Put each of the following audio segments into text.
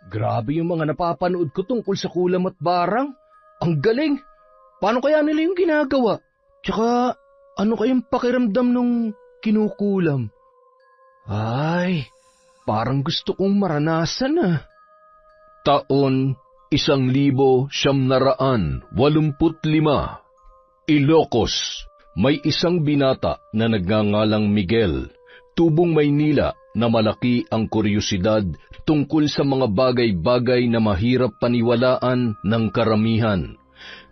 Grabe yung mga napapanood ko tungkol sa kulam at barang. Ang galing! Paano kaya nila yung ginagawa? Tsaka, ano kayang pakiramdam nung kinukulam? Ay, parang gusto kong maranasan ah. Taon 1985, Ilocos, may isang binata na nagngangalang Miguel, tubong Maynila, na malaki ang kuryosidad tungkol sa mga bagay-bagay na mahirap paniwalaan ng karamihan.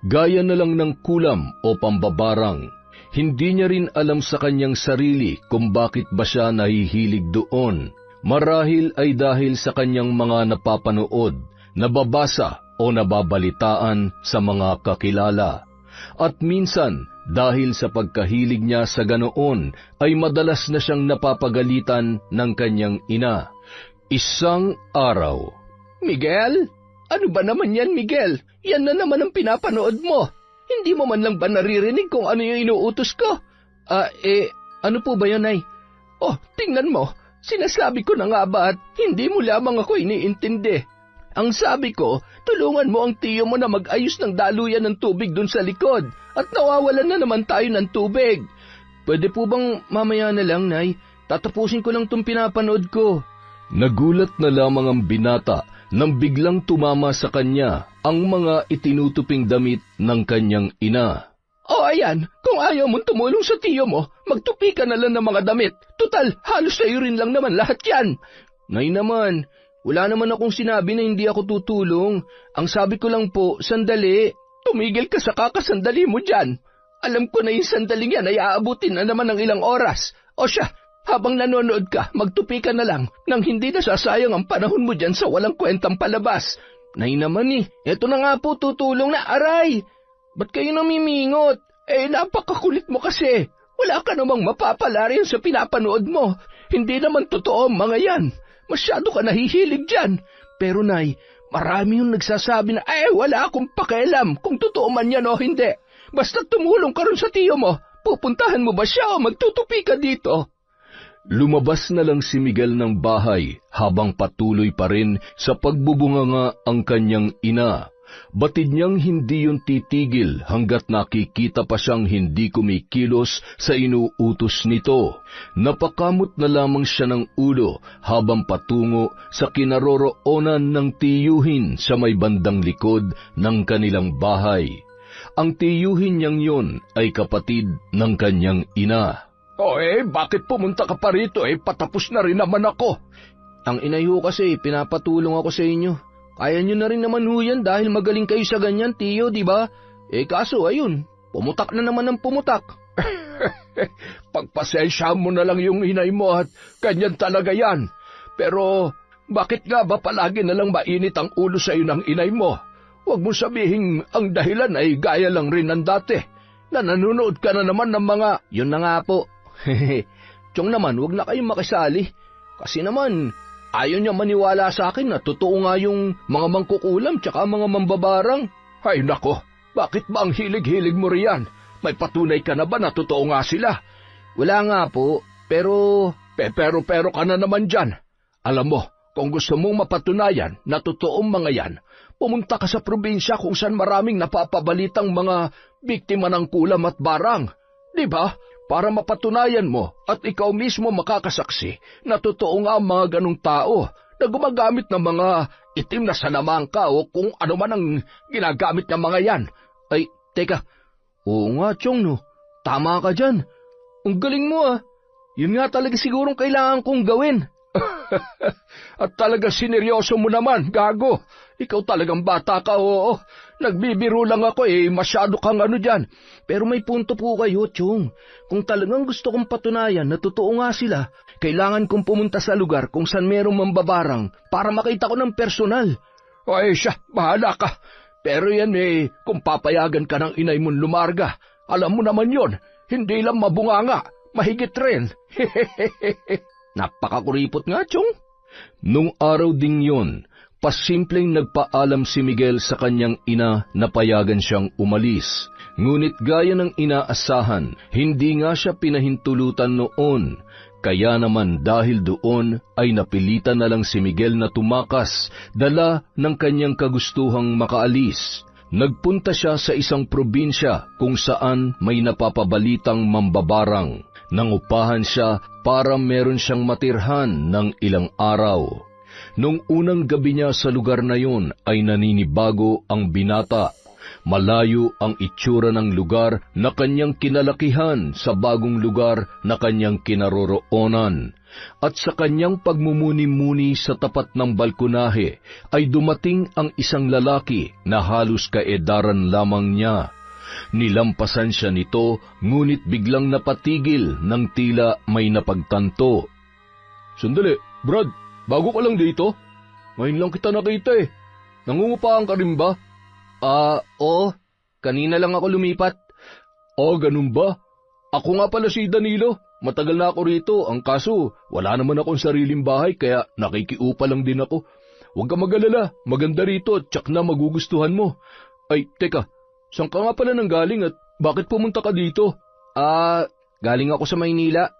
Gaya na lang ng kulam o pambabarang. Hindi niya rin alam sa kanyang sarili kung bakit ba siya nahihilig doon. Marahil ay dahil sa kanyang mga napapanood, nababasa o nababalitaan sa mga kakilala. At minsan, dahil sa pagkahilig niya sa ganoon, ay madalas na siyang napapagalitan ng kanyang ina. Isang araw, Miguel? Ano ba naman yan, Miguel? Yan na naman ang pinapanood mo. Hindi mo man lang ba naririnig kung ano yung inuutos ko? Ano po ba yun, Nay? Oh, tingnan mo. Sinasabi ko na nga ba at hindi mo lamang ako iniintindi. Ang sabi ko, tulungan mo ang tiyo mo na mag-ayos ng daluyan ng tubig dun sa likod at nawawalan na naman tayo ng tubig. Pwede po bang mamaya na lang, Nay? Tatapusin ko lang tong pinapanood ko. Nagulat na lamang ang binata nang biglang tumama sa kanya ang mga itinutuping damit ng kanyang ina. Oh, ayan. Kung ayaw mong tumulong sa tiyo mo, magtupi ka na lang ng mga damit. Tutal, halos sa'yo rin lang naman lahat yan. Nay naman, wala naman akong sinabi na hindi ako tutulong. Ang sabi ko lang po, sandali. Tumigil ka sa kakasandali mo dyan. Alam ko na yung sandaling yan ay aabutin na naman ng ilang oras. O siya, habang nanonood ka, magtupi ka na lang nang hindi nasasayang ang panahon mo dyan sa walang kwentang palabas. Nay naman eto na nga po tutulong na, aray! Ba't kayo namimingot? Napakakulit mo kasi. Wala ka namang mapapala rin sa pinapanood mo. Hindi naman totoo ang mga yan. Masyado ka nahihilig dyan. Pero Nay, marami yung nagsasabi na, wala akong pakialam kung totoo man yan o hindi. Basta tumulong ka rin sa tiyo mo. Pupuntahan mo ba siya o magtutupi ka dito? Lumabas na lang si Miguel ng bahay habang patuloy pa rin sa pagbubunganga ang kanyang ina. Batid niyang hindi yun titigil hanggat nakikita pa siyang hindi kumikilos sa inuutos nito. Napakamot na lamang siya ng ulo habang patungo sa kinaroroonan ng tiyuhin sa may bandang likod ng kanilang bahay. Ang tiyuhin niyang yun ay kapatid ng kanyang ina. Bakit pumunta ka pa rito? Patapos na rin naman ako. Ang inay ho kasi, pinapatulong ako sa inyo. Kaya nyo na rin naman ho yan dahil magaling kayo sa ganyan, tiyo, di ba? Kaso, ayun, pumutak na naman ang pumutak. Pagpasensya mo na lang yung inay mo at ganyan talaga yan. Pero, bakit nga ba palagi na lang mainit ang ulo sa iyo ng inay mo? Huwag mo sabihin ang dahilan ay gaya lang rin ng dati, na nanonood ka na naman ng mga... Yun na nga po. Tiyong naman, huwag na kayong makisali. Kasi naman... Ayaw niya maniwala sa akin na totoo nga yung mga mangkukulam tsaka mga mambabarang. Ay nako, bakit ba ang hilig-hilig mo riyan? May patunay ka na ba na totoo nga sila? Wala nga po, pero ka na naman dyan. Alam mo, kung gusto mong mapatunayan na totoong mga yan, pumunta ka sa probinsya kung saan maraming napapabalitang mga biktima ng kulam at barang. Di ba? Para mapatunayan mo at ikaw mismo makakasaksi na totoo nga ang mga ganong tao na gumagamit ng mga itim na salamangka o kung ano man ang ginagamit ng mga yan. Ay, teka, oo nga, Chong, no? Tama ka dyan. Ang galing mo ah. Yun nga talaga sigurong kailangan kong gawin. At talaga sineryoso mo naman, gago. Ikaw talagang bata ka, oo. Nagbibiro lang ako masyado kang ano dyan. Pero may punto po kayo, Chong. Kung talagang gusto kong patunayan na totoo nga sila, kailangan kong pumunta sa lugar kung saan merong mambabarang para makita ko ng personal. Ay siya, bahala ka. Pero yan kung papayagan ka ng inay mong lumarga, alam mo naman yon, hindi lang mabunganga, mahigit rin. Napakakuripot nga, Chong. Nung araw ding yon, pasimpleng nagpaalam si Miguel sa kanyang ina na payagan siyang umalis. Ngunit gaya ng inaasahan, hindi nga siya pinahintulutan noon. Kaya naman dahil doon ay napilitan na lang si Miguel na tumakas, dala ng kanyang kagustuhang makaalis. Nagpunta siya sa isang probinsya kung saan may napapabalitang mambabarang. Nangupahan siya para meron siyang matirhan ng ilang araw. Nung unang gabi niya sa lugar na yun ay naninibago ang binata. Malayo ang itsura ng lugar na kanyang kinalakihan sa bagong lugar na kanyang kinaroroonan. At sa kanyang pagmumuni-muni sa tapat ng balkonahe ay dumating ang isang lalaki na halos kaedaran lamang niya. Nilampasan siya nito, ngunit biglang napatigil ng tila may napagtanto. "Sandali, Brad, bago ka lang dito? Ngayon lang kita nakita eh. Nangungupahan ka rin ba?" Oo. Kanina lang ako lumipat." Ganun ba? Ako nga pala si Danilo. Matagal na ako rito. Ang kaso, wala naman akong sariling bahay kaya nakikiupa lang din ako. Huwag ka mag-alala. Maganda rito at tsak na magugustuhan mo. Ay, teka. Saan ka nga pala nanggaling at bakit pumunta ka dito? Galing ako sa Maynila.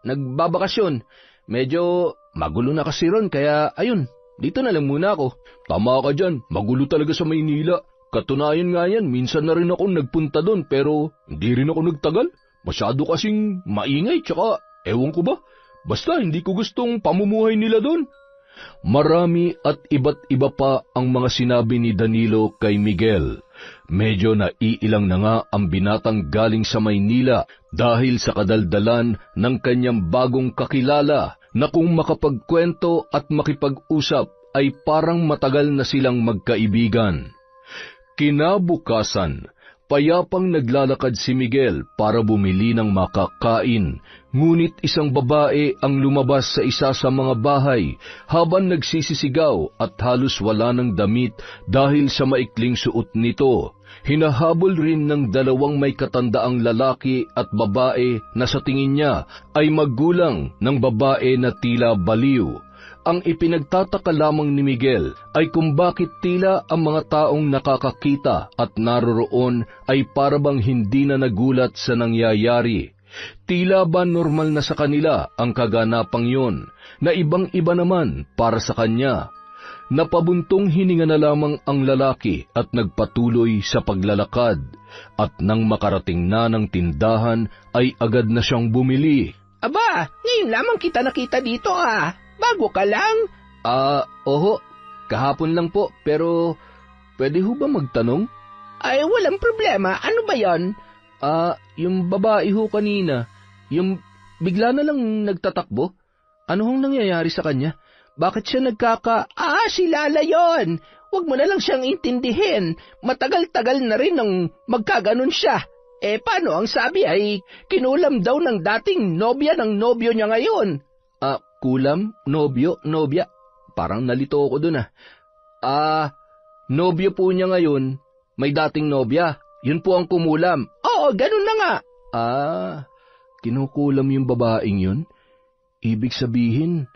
Nagbabakasyon. Medyo magulo na kasi ron kaya ayun. Dito na lang muna ako. Tama ka dyan, magulo talaga sa Maynila. Katunayan nga yan, minsan na rin akong nagpunta doon pero hindi rin ako nagtagal. Masyado kasing maingay tsaka ewan ko ba. Basta hindi ko gustong pamumuhay nila doon. Marami at iba't iba pa ang mga sinabi ni Danilo kay Miguel. Medyo naiilang na nga ang binatang galing sa Maynila dahil sa kadaldalan ng kanyang bagong kakilala na kung makapagkwento at makipag-usap ay parang matagal na silang magkaibigan. Kinabukasan, payapang naglalakad si Miguel para bumili ng makakain, ngunit isang babae ang lumabas sa isa sa mga bahay habang nagsisisigaw at halos wala ng damit dahil sa maikling suot nito. Hinahabol rin ng dalawang may katandaang lalaki at babae na sa tingin niya ay magulang ng babae na tila baliw. Ang ipinagtataka lamang ni Miguel ay kung bakit tila ang mga taong nakakakita at naroroon ay parabang hindi na nagulat sa nangyayari. Tila ba normal na sa kanila ang kaganapang yon, na ibang-iba naman para sa kanya. Napabuntong hininga na lamang ang lalaki at nagpatuloy sa paglalakad, at nang makarating na ng tindahan ay agad na siyang bumili. Aba, ngayon lamang kita nakita dito Bago ka lang? Oho, kahapon lang po, pero pwede ho ba magtanong? Ay, walang problema. Ano ba yan? Yung babae ho kanina, yung bigla na lang nagtatakbo. Ano hong nangyayari sa kanya? Bakit siya si Lala yon. Huwag mo na lang siyang intindihin. Matagal-tagal na rin nang magkaganon siya. Paano ang sabi ay kinulam daw ng dating nobya ng nobyo niya ngayon? Kulam? Nobyo? Nobya? Parang nalito ako dun nobyo po niya ngayon, may dating nobya. Yun po ang kumulam. Oo, ganun na nga. Kinukulam yung babaeng yun? Ibig sabihin,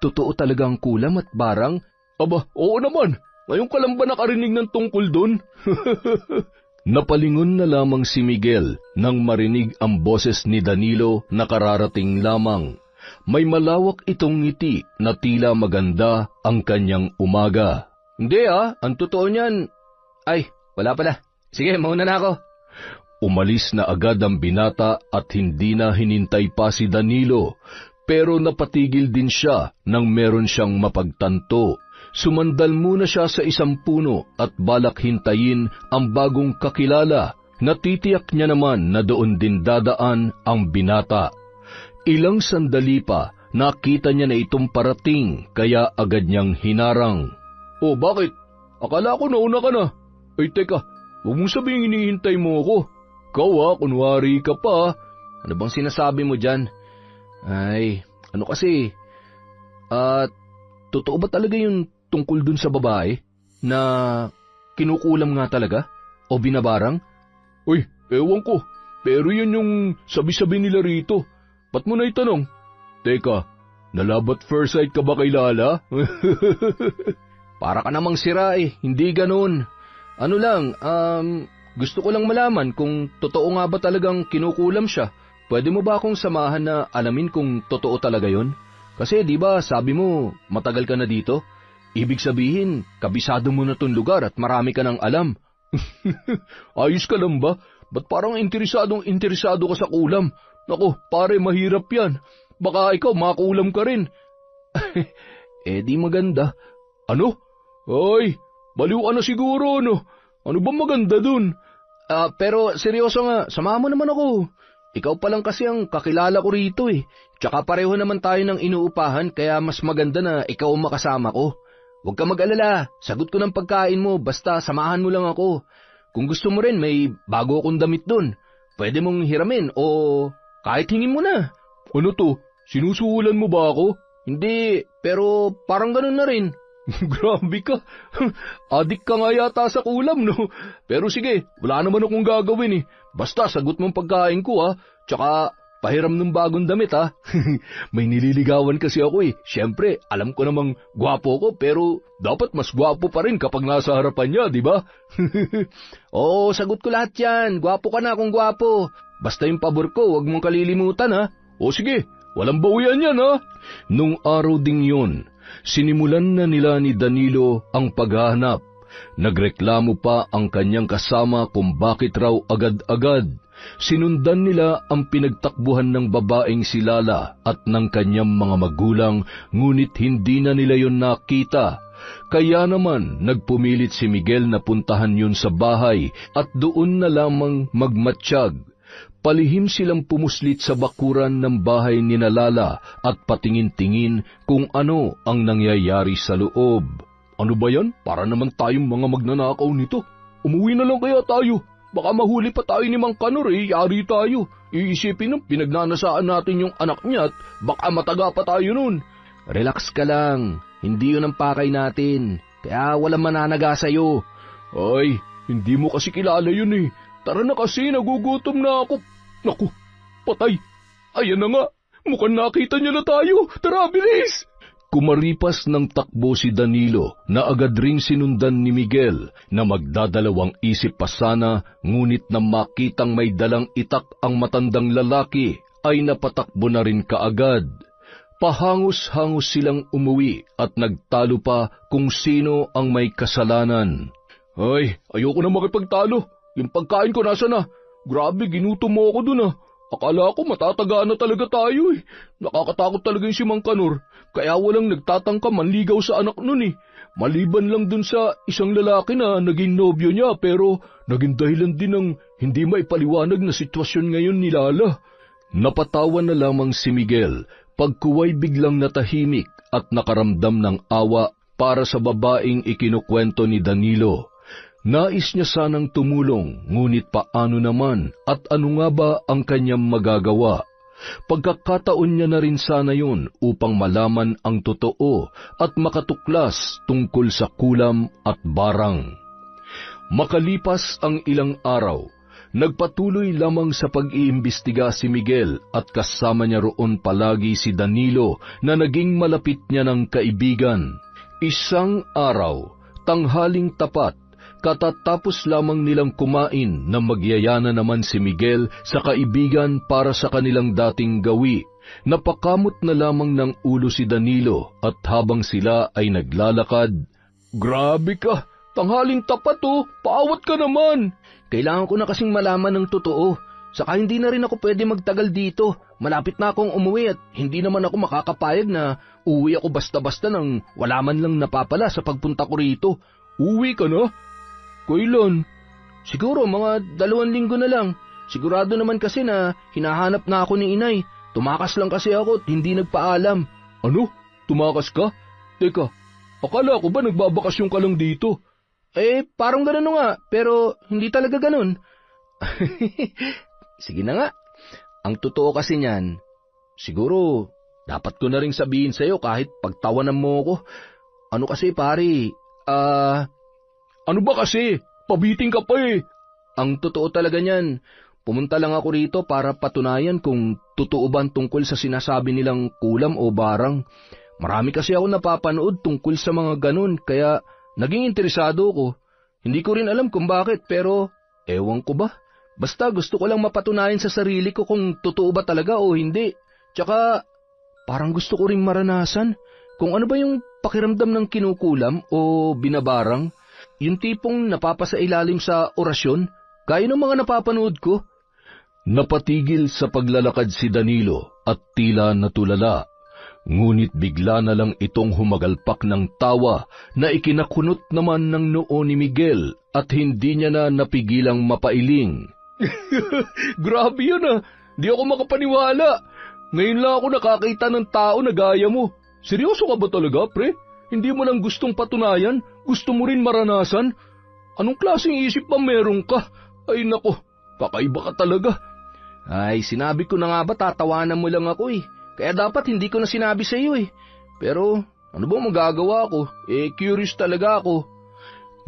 totoo talaga ang kulam at barang? Aba, oo naman. Ngayon ka lang ba nakarinig ng tungkol dun? Napalingon na lamang si Miguel nang marinig ang boses ni Danilo na kararating lamang. May malawak itong ngiti na tila maganda ang kanyang umaga. Hindi ang totoo niyan. Ay, wala pala. Sige, mauna na ako. Umalis na agad ang binata at hindi na hinintay pa si Danilo, pero napatigil din siya nang meron siyang mapagtanto. Sumandal muna siya sa isang puno at balak hintayin ang bagong kakilala. Natitiyak niya naman na doon din dadaan ang binata. Ilang sandali pa, nakita niya na itong parating, kaya agad niyang hinarang. Bakit? Akala ko nauna ka na. Ay teka, huwag mong sabihing hinihintay mo ako. Kunwari ka pa. Ano bang sinasabi mo dyan? Ay, ano kasi? Totoo ba talaga yung tungkol dun sa babae na kinukulam nga talaga? O binabarang? Uy, ewan ko. Pero yun yung sabi-sabi nila rito. Ba't mo na itanong? Teka, nalabat first sight ka ba kay Lala? Para ka namang sira hindi ganun. Ano lang, gusto ko lang malaman kung totoo nga ba talagang kinukulam siya. pwede mo ba akong samahan na alamin kung totoo talaga yon? Kasi di ba sabi mo matagal ka na dito? Ibig sabihin, kabisado mo na tong lugar at marami ka nang alam. Ayos ka lang ba? Ba't parang interesado ka sa kulam? Naku, pare, mahirap yan. Baka ikaw makulam ka rin. Di maganda. Ano? Ay, baliw ka na siguro, no? Ano ba maganda dun? Pero seryoso nga, samahan mo naman ako. Ikaw pa lang kasi ang kakilala ko rito eh. Tsaka pareho naman tayo ng inuupahan, kaya mas maganda na ikaw ang makasama ko. Huwag ka mag-alala, sagot ko ng pagkain mo, basta samahan mo lang ako. Kung gusto mo rin, may bago akong damit dun. Pwede mong hiramin o kahit hingin mo na. Ano to? Sinusuhulan mo ba ako? Hindi, pero parang ganun na rin. Grabe ka. Adik ka nga yata sa kulam, no? Pero sige, wala naman akong gagawin eh. Basta sagot mong pagkain ko, ha? Tsaka pahiram ng bagong damit, ha? May nililigawan kasi ako eh. Siyempre, alam ko namang gwapo ko, pero dapat mas gwapo pa rin kapag nasa harapan niya, di ba? Oo, sagot ko lahat yan. Gwapo ka na kung gwapo. Basta yung pabor ko, huwag mong kalilimutan, ha? O sige, walang bawian yan, ha? Nung araw ding yun, sinimulan na nila ni Danilo ang paghahanap. Nagreklamo pa ang kanyang kasama kung bakit raw agad-agad. Sinundan nila ang pinagtakbuhan ng babaeng si Lala at ng kanyang mga magulang, ngunit hindi na nila yon nakita. Kaya naman nagpumilit si Miguel na puntahan yun sa bahay at doon na lamang magmatsyag. Palihim silang pumuslit sa bakuran ng bahay ni Lala at patingin-tingin kung ano ang nangyayari sa loob. Ano ba yan? Para naman tayong mga magnanakaw nito. Umuwi na lang kaya tayo. Baka mahuli pa tayo ni Mang Kanor yari tayo. Iisipin ng pinagnanasaan natin yung anak niya at baka mataga pa tayo nun. Relax ka lang. Hindi yun ang pakay natin. Kaya walang mananaga sa'yo. Ay, hindi mo kasi kilala yun eh. Tara na kasi, nagugutom na ako. Naku, patay. Ayan na nga, mukhang nakita niya na tayo. Tara, bilis! Kumaripas ng takbo si Danilo na agad ring sinundan ni Miguel na magdadalawang isip pa sana, ngunit na makitang may dalang itak ang matandang lalaki ay napatakbo na rin kaagad. Pahangos-hangos silang umuwi at nagtalo pa kung sino ang may kasalanan. Ay, ayoko na makipagtalo. Yung pagkain ko nasa na. Grabe, ginutom mo ako dun ah. Akala ko matataga na talaga tayo eh. Nakakatakot talaga yung si Mang Kanor. Kaya walang nagtatangka manligaw sa anak nun eh. Maliban lang dun sa isang lalaki na naging nobyo niya, pero naging dahilan din ng hindi maipaliwanag na sitwasyon ngayon ni Lala. Napatawa na lamang si Miguel pagkuway biglang natahimik at nakaramdam ng awa para sa babaeng ikinukwento ni Danilo. Nais niya sanang tumulong, ngunit paano naman at ano nga ba ang kanyang magagawa? Pagkakataon niya na rin sana yun upang malaman ang totoo at makatuklas tungkol sa kulam at barang. Makalipas ang ilang araw, nagpatuloy lamang sa pag-iimbestiga si Miguel at kasama niya roon palagi si Danilo na naging malapit niya ng kaibigan. Isang araw, tanghaling tapat, katatapos lamang nilang kumain na magyayana naman si Miguel sa kaibigan para sa kanilang dating gawi. Napakamot na lamang ng ulo si Danilo at habang sila ay naglalakad, "Grabe ka! Tanghaling tapat oh! Paawat ka naman!" Kailangan ko na kasing malaman ng totoo. Saka hindi na rin ako pwede magtagal dito. Malapit na akong umuwi at hindi naman ako makakapayag na uwi ako basta-basta nang wala man lang napapala sa pagpunta ko rito. Uwi ka na? Kailan? Siguro mga 2 linggo na lang. Sigurado naman kasi na hinahanap na ako ni inay. Tumakas lang kasi ako at hindi nagpaalam. Ano? Tumakas ka? Teka, akala ko ba nagbabakasyon ka lang dito? Parang ganun nga, pero hindi talaga ganun. Sige na nga. Ang totoo kasi niyan, siguro dapat ko na ring sabihin sa'yo kahit pagtawanan mo ako. Ano kasi pare, ano ba kasi? Pabiting ka pa eh. Ang totoo talaga niyan, pumunta lang ako rito para patunayan kung totoo ba tungkol sa sinasabi nilang kulam o barang. Marami kasi ako napapanood tungkol sa mga ganun, kaya naging interesado ko. Hindi ko rin alam kung bakit, pero ewan ko ba? Basta gusto ko lang mapatunayan sa sarili ko kung totoo ba talaga o hindi. Tsaka, parang gusto ko rin maranasan kung ano ba yung pakiramdam ng kinukulam o binabarang. Yung tipong napapasailalim sa orasyon, gaya ng mga napapanood ko. Napatigil sa paglalakad si Danilo at tila natulala. Ngunit bigla na lang itong humagalpak ng tawa na ikinakunot naman ng noo ni Miguel at hindi niya na napigilang mapailing. Grabe yun ah! Di ako makapaniwala. Ngayon lang ako nakakita ng tao na gaya mo. Seryoso ka ba talaga, pre? Hindi mo nang gustong patunayan? Gusto mo rin maranasan? Anong klaseng isip ba meron ka? Ay nako, kakaiba ka talaga. Ay, sinabi ko na nga ba tatawanan mo lang ako eh. Kaya dapat hindi ko na sinabi sa iyo eh. Pero ano bang magagawa ko? Curious talaga ako.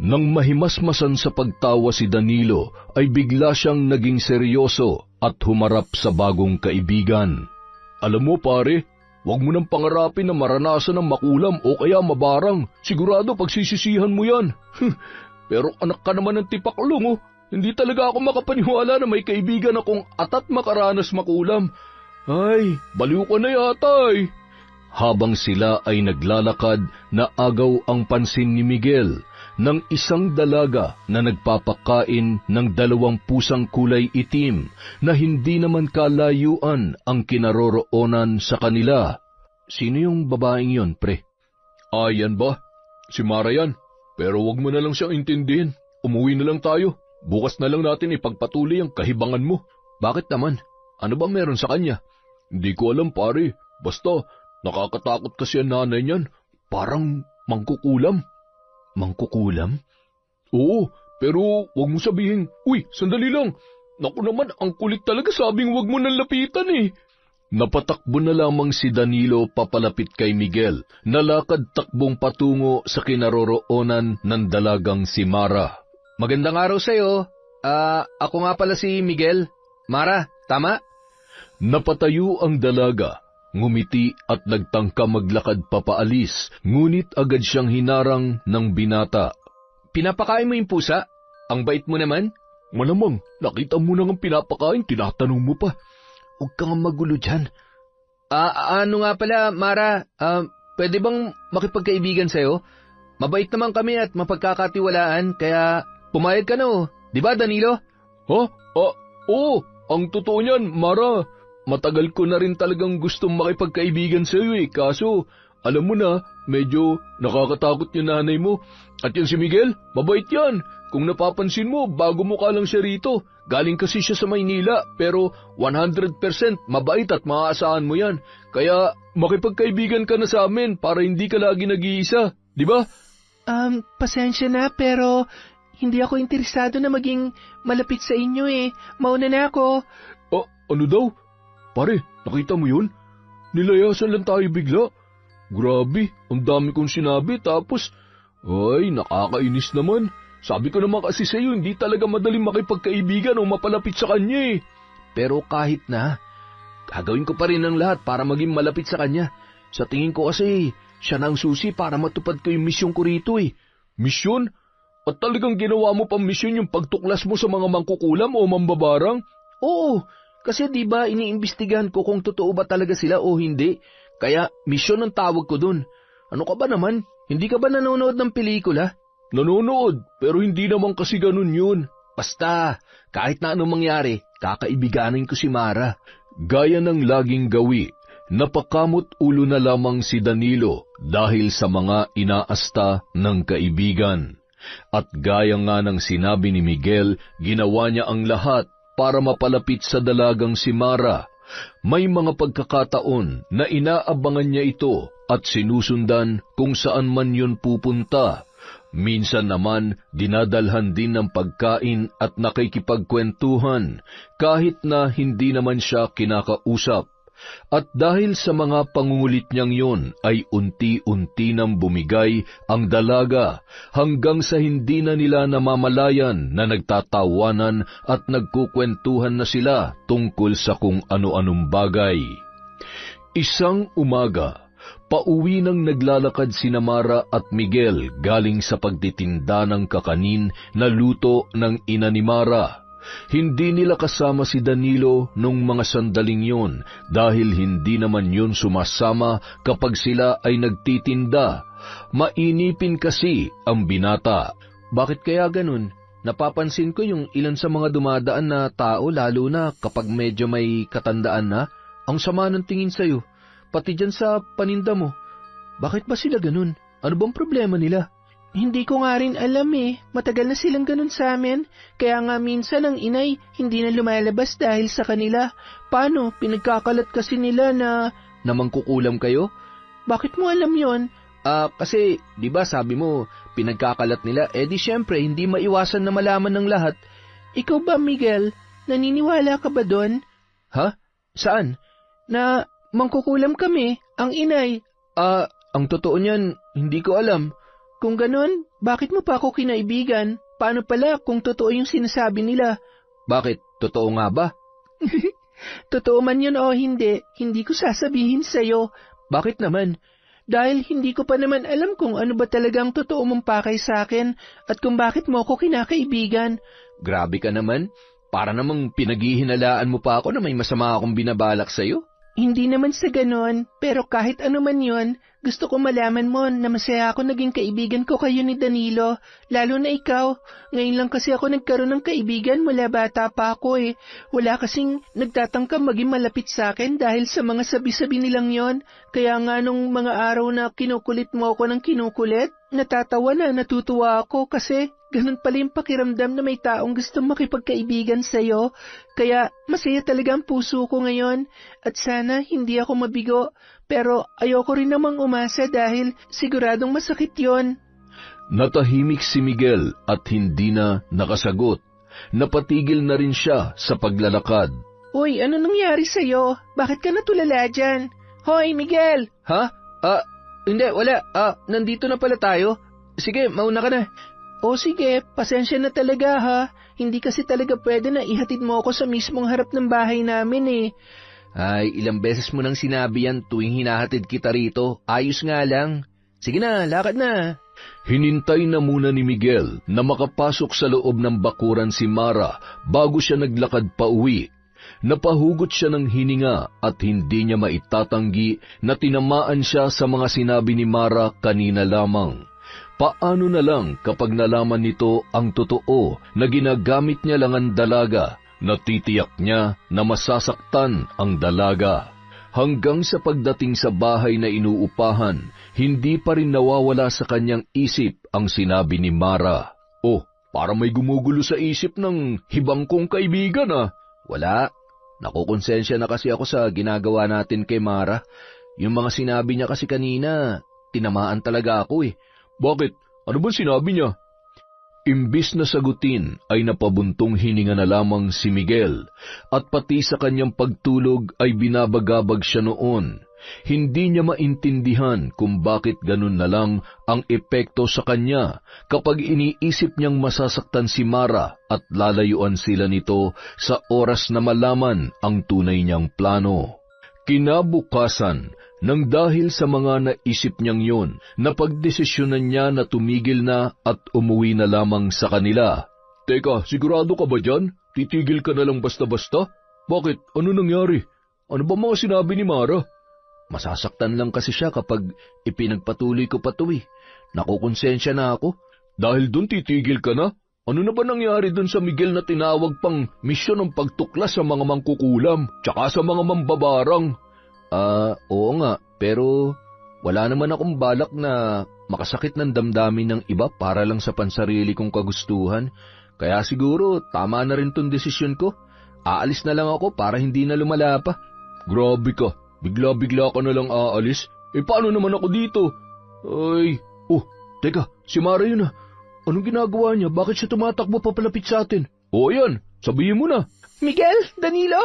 Nang mahimasmasan sa pagtawa si Danilo, ay bigla siyang naging seryoso at humarap sa bagong kaibigan. Alam mo pare, huwag mo nang pangarapin na maranasan ng makulam o kaya mabarang. Sigurado pagsisisihan mo yan. Pero anak ka naman ng tipaklong oh. Hindi talaga ako makapaniwala na may kaibigan akong atat makaranas makulam. Ay, baliw ka na yata eh. Habang sila ay naglalakad, naagaw ang pansin ni Miguel ng isang dalaga na nagpapakain ng 2 pusang kulay itim na hindi naman kalayuan ang kinaroroonan sa kanila. Sino yung babaeng yon, pre? Yan ba? Si Mara yan. Pero wag mo na lang siyang intindihin. Umuwi na lang tayo. Bukas na lang natin ipagpatuloy ang kahibangan mo. Bakit naman? Ano ba meron sa kanya? Hindi ko alam pare. Basta, nakakatakot kasi ang nanay niyan. Parang mangkukulam. Mangkukulam? Oo, pero wag mo sabihin, uy, sandali lang. Naku naman, ang kulit talaga sabing wag mo nang lapitan eh. Napatakbo na lamang si Danilo papalapit kay Miguel, nalakad takbong patungo sa kinaroroonan ng dalagang si Mara. Magandang araw sa'yo. Ako nga pala si Miguel. Mara, tama? Napatayo ang dalaga, ngumiti at nagtangka maglakad papaalis, ngunit agad siyang hinarang ng binata. Pinapakain mo yung pusa? Ang bait mo naman? Malamang, nakita mo nang pinapakain, tinatanong mo pa. Huwag kang magulo dyan. Ano nga pala, Mara, pwede bang makipagkaibigan sa'yo? Mabait naman kami at mapagkakatiwalaan, kaya pumayag ka na oh. Di ba, Danilo? Ha? Oo, ang totoo niyan, Mara. Matagal ko na rin talagang gustong makipagkaibigan sa'yo eh, kaso, alam mo na, medyo nakakatakot yung nanay mo. At yan si Miguel, mabait yan. Kung napapansin mo, bago mukha lang siya rito. Galing kasi siya sa Maynila, pero 100% mabait at maaasahan mo yan. Kaya makipagkaibigan ka na sa amin para hindi ka lagi nag-iisa, di ba? Pasensya na pero hindi ako interesado na maging malapit sa inyo eh. Mauna na ako. Ano daw? Pare, nakita mo yun? Nilayasan lang tayo bigla. Grabe, ang dami kong sinabi tapos, ay, nakakainis naman. Sabi ko naman kasi sa'yo, hindi talaga madaling makipagkaibigan o mapalapit sa kanya eh. Pero kahit na, gagawin ko pa rin ang lahat para maging malapit sa kanya. Sa tingin ko kasi, siya na ang susi para matupad ko yung misyon ko rito eh. Misyon? At talagang ginawa mo pang misyon yung pagtuklas mo sa mga mangkukulam o mambabarang? Oo, kasi di ba iniimbestigahan ko kung totoo ba talaga sila o hindi. Kaya misyon ang tawag ko dun. Ano ka ba naman? Hindi ka ba nanonood ng pelikula? Nanonood, pero hindi naman kasi ganun yun. Basta, kahit na anong mangyari, kakaibiganin ko si Mara. Gaya ng laging gawi, napakamot ulo na lamang si Danilo dahil sa mga inaasta ng kaibigan. At gaya nga ng sinabi ni Miguel, ginawa niya ang lahat para mapalapit sa dalagang si Mara. May mga pagkakataon na inaabangan niya ito at sinusundan kung saan man yun pupunta. Minsan naman, dinadalhan din ng pagkain at nakikipagkwentuhan kahit na hindi naman siya kinakausap. At dahil sa mga pangungulit niyang yon ay unti-unti nang bumigay ang dalaga hanggang sa hindi na nila namamalayan na nagtatawanan at nagkukwentuhan na sila tungkol sa kung ano-anong bagay. Isang umaga, pauwi nang naglalakad sina Mara at Miguel galing sa pagtitinda ng kakanin na luto ng ina ni Mara. Hindi nila kasama si Danilo nung mga sandaling yun dahil hindi naman yun sumasama kapag sila ay nagtitinda. Mainipin kasi ang binata. Bakit kaya ganun? Napapansin ko yung ilan sa mga dumadaan na tao lalo na kapag medyo may katandaan na, ang sama ng tingin sa'yo, pati dyan sa paninda mo. Bakit ba sila ganun? Ano bang problema nila? Hindi ko nga rin alam eh. Matagal na silang ganun sa amin. Kaya nga minsan ang inay hindi na lumalabas dahil sa kanila. Paano? Pinagkakalat kasi nila na mangkukulam kayo? Bakit mo alam yon? Kasi, di ba sabi mo, pinagkakalat nila, di syempre, hindi maiwasan na malaman ng lahat. Ikaw ba, Miguel? Naniniwala ka ba doon? Ha? Saan? Na mangkukulam kami, ang inay. Ang totoo niyan, hindi ko alam. Kung ganun, bakit mo pa ako kinaibigan? Paano pala kung totoo yung sinasabi nila? Bakit? Totoo nga ba? Totoo man yun o hindi ko sasabihin sa'yo. Bakit naman? Dahil hindi ko pa naman alam kung ano ba talagang totoo mong pakay sa akin at kung bakit mo ako kinakaibigan. Grabe ka naman. Para namang pinaghihinalaan mo pa ako na may masama akong binabalak sa'yo. Hindi naman sa ganon, pero kahit ano man yon, gusto ko malaman mo na masaya ako naging kaibigan ko kayo ni Danilo, lalo na ikaw. Ngayon lang kasi ako nagkaroon ng kaibigan mula bata pa ako eh. Wala kasing nagtatangkang maging malapit sa akin dahil sa mga sabi-sabi nilang yon. Kaya nga nung mga araw na kinukulit mo ako ng kinukulit, natatawa na natutuwa ako kasi ganun pala yung pakiramdam na may taong gustong makipagkaibigan sa'yo. Kaya masaya talaga ang puso ko ngayon at sana hindi ako mabigo. Pero ayoko rin namang umasa dahil siguradong masakit yon. Natahimik si Miguel at hindi na nakasagot. Napatigil na rin siya sa paglalakad. Uy, ano nangyari sa'yo? Bakit ka natulala dyan? Hoy, Miguel! Ha? Hindi, wala. Nandito na pala tayo. Sige, mauna ka na. O sige, pasensya na talaga ha. Hindi kasi talaga pwede na ihatid mo ako sa mismong harap ng bahay namin eh. Ay, ilang beses mo nang sinabi yan tuwing hinahatid kita rito. Ayos nga lang. Sige na, lakad na. Hinintay na muna ni Miguel na makapasok sa loob ng bakuran si Mara bago siya naglakad pa uwi. Napahugot siya ng hininga at hindi niya maitatanggi na tinamaan siya sa mga sinabi ni Mara kanina lamang. Paano na lang kapag nalaman nito ang totoo na ginagamit niya lang ang dalaga, natitiyak niya na masasaktan ang dalaga. Hanggang sa pagdating sa bahay na inuupahan, hindi pa rin nawawala sa kanyang isip ang sinabi ni Mara. Oh, para may gumugulo sa isip ng hibang kong kaibigan ah. Wala. Nakukonsensya na kasi ako sa ginagawa natin kay Mara. Yung mga sinabi niya kasi kanina, tinamaan talaga ako eh. Bakit? Ano ba sinabi niya? Imbis na sagutin ay napabuntong hininga na lamang si Miguel at pati sa kanyang pagtulog ay binabagabag siya noon. Hindi niya maintindihan kung bakit ganun na lang ang epekto sa kanya kapag iniisip niyang masasaktan si Mara at lalayuan sila nito sa oras na malaman ang tunay niyang plano. Kinabukasan, nang dahil sa mga naisip niyang yon, napagdesisyonan niya na tumigil na at umuwi na lamang sa kanila. Teka, sigurado ka ba dyan? Titigil ka na lang basta-basta? Bakit? Ano nangyari? Ano ba mga sinabi ni Mara? Masasaktan lang kasi siya kapag ipinagpatuloy ko pa ito eh. Nakukonsensya na ako. Dahil dun titigil ka na? Ano na ba nangyari dun sa Miguel na tinawag pang misyon ng pagtuklas sa mga mangkukulam, tsaka sa mga mambabarang? Oo nga, pero wala naman akong balak na makasakit ng damdamin ng iba para lang sa pansarili kong kagustuhan. Kaya siguro tama na rin tong desisyon ko. Aalis na lang ako para hindi na lumala pa. Grabe ka, bigla-bigla ka na lang aalis. Paano naman ako dito? Ay, teka, si Mara yun ah. Anong ginagawa niya? Bakit siya tumatakbo papalapit sa atin? Yan, sabihin mo na. Miguel, Danilo,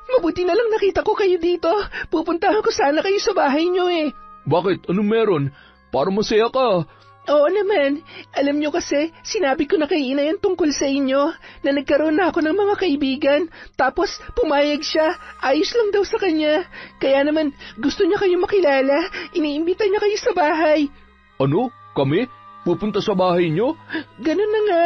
mabuti na lang nakita ko kayo dito. Pupuntahan ko sana kayo sa bahay niyo eh. Bakit? Anong meron? Para masaya ka. Oo naman. Alam niyo kasi, sinabi ko na kay Ina yan tungkol sa inyo, na nagkaroon na ako ng mga kaibigan. Tapos, pumayag siya. Ayos lang daw sa kanya. Kaya naman, gusto niya kayo makilala. Iniimbita niya kayo sa bahay. Ano? Kami? Pupunta sa bahay nyo? Ganun na nga.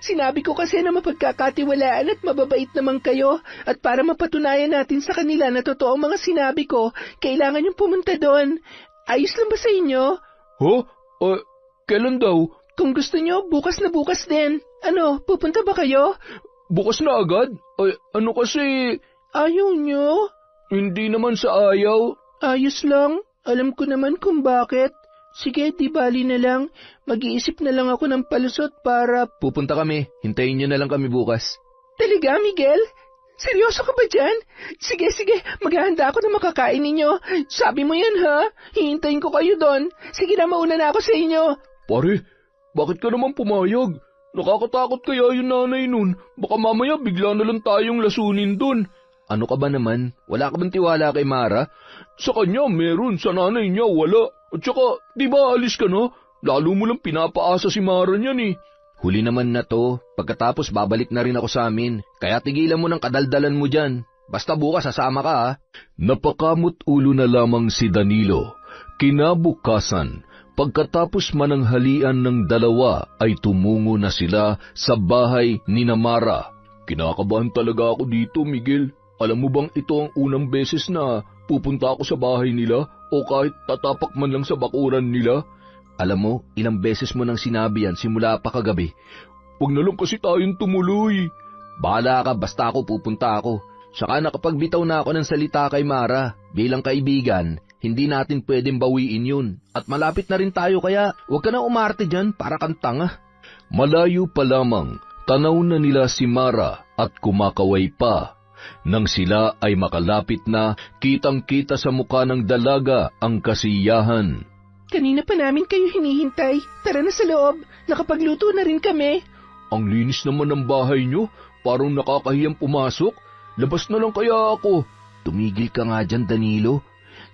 Sinabi ko kasi na mapagkakatiwalaan at mababait naman kayo. At para mapatunayan natin sa kanila na totoo ang mga sinabi ko, kailangan yung pumunta doon. Ayos lang ba sa inyo? Kailan daw? Kung gusto nyo, bukas na bukas din. Ano, pupunta ba kayo? Bukas na agad? Ano kasi... Ayaw nyo? Hindi naman sa ayaw. Ayos lang. Alam ko naman kung bakit. Sige, di bali na lang. Mag-iisip na lang ako ng palusot para... Pupunta kami. Hintayin nyo na lang kami bukas. Talaga, Miguel? Seryoso ka ba dyan? Sige, maghahanda ako na makakain ninyo. Sabi mo yan, ha? Hihintayin ko kayo doon. Sige na, mauna na ako sa inyo. Pare, bakit ka naman pumayag? Nakakatakot kaya yung nanay nun. Baka mamaya bigla na lang tayong lasunin dun. Ano ka ba naman? Wala ka bang tiwala kay Mara? Sa kanya meron, sa nanay niya wala. At saka, di ba alis ka na? Lalo mo lang pinapaasa si Mara niyan eh. Huli naman na to. Pagkatapos babalik na rin ako sa amin. Kaya tigilan mo ng kadaldalan mo dyan. Basta bukas sasama ka ha. Napakamot ulo na lamang si Danilo. Kinabukasan, pagkatapos mananghalian ng dalawa ay tumungo na sila sa bahay ni Mara. Kinakabahan talaga ako dito, Miguel. Alam mo bang ito ang unang beses na pupunta ako sa bahay nila o kahit tatapak man lang sa bakuran nila? Alam mo, ilang beses mo nang sinabi yan simula pa kagabi. Huwag na lang kasi tayong tumuloy. Bahala ka, basta ako pupunta ako. Saka nakapagbitaw na ako ng salita kay Mara. Bilang kaibigan, hindi natin pwedeng bawiin yun. At malapit na rin tayo kaya huwag ka na umarte dyan para kang tanga. Malayo pa lamang, tanaw na nila si Mara at kumakaway pa. Nang sila ay makalapit na, kitang-kita sa muka ng dalaga ang kasiyahan. Kanina pa namin kayo hinihintay. Tara na sa loob. Nakapagluto na rin kami. Ang linis naman ng bahay nyo. Parang nakakahiyang pumasok. Labas na lang kaya ako. Tumigil ka nga dyan, Danilo.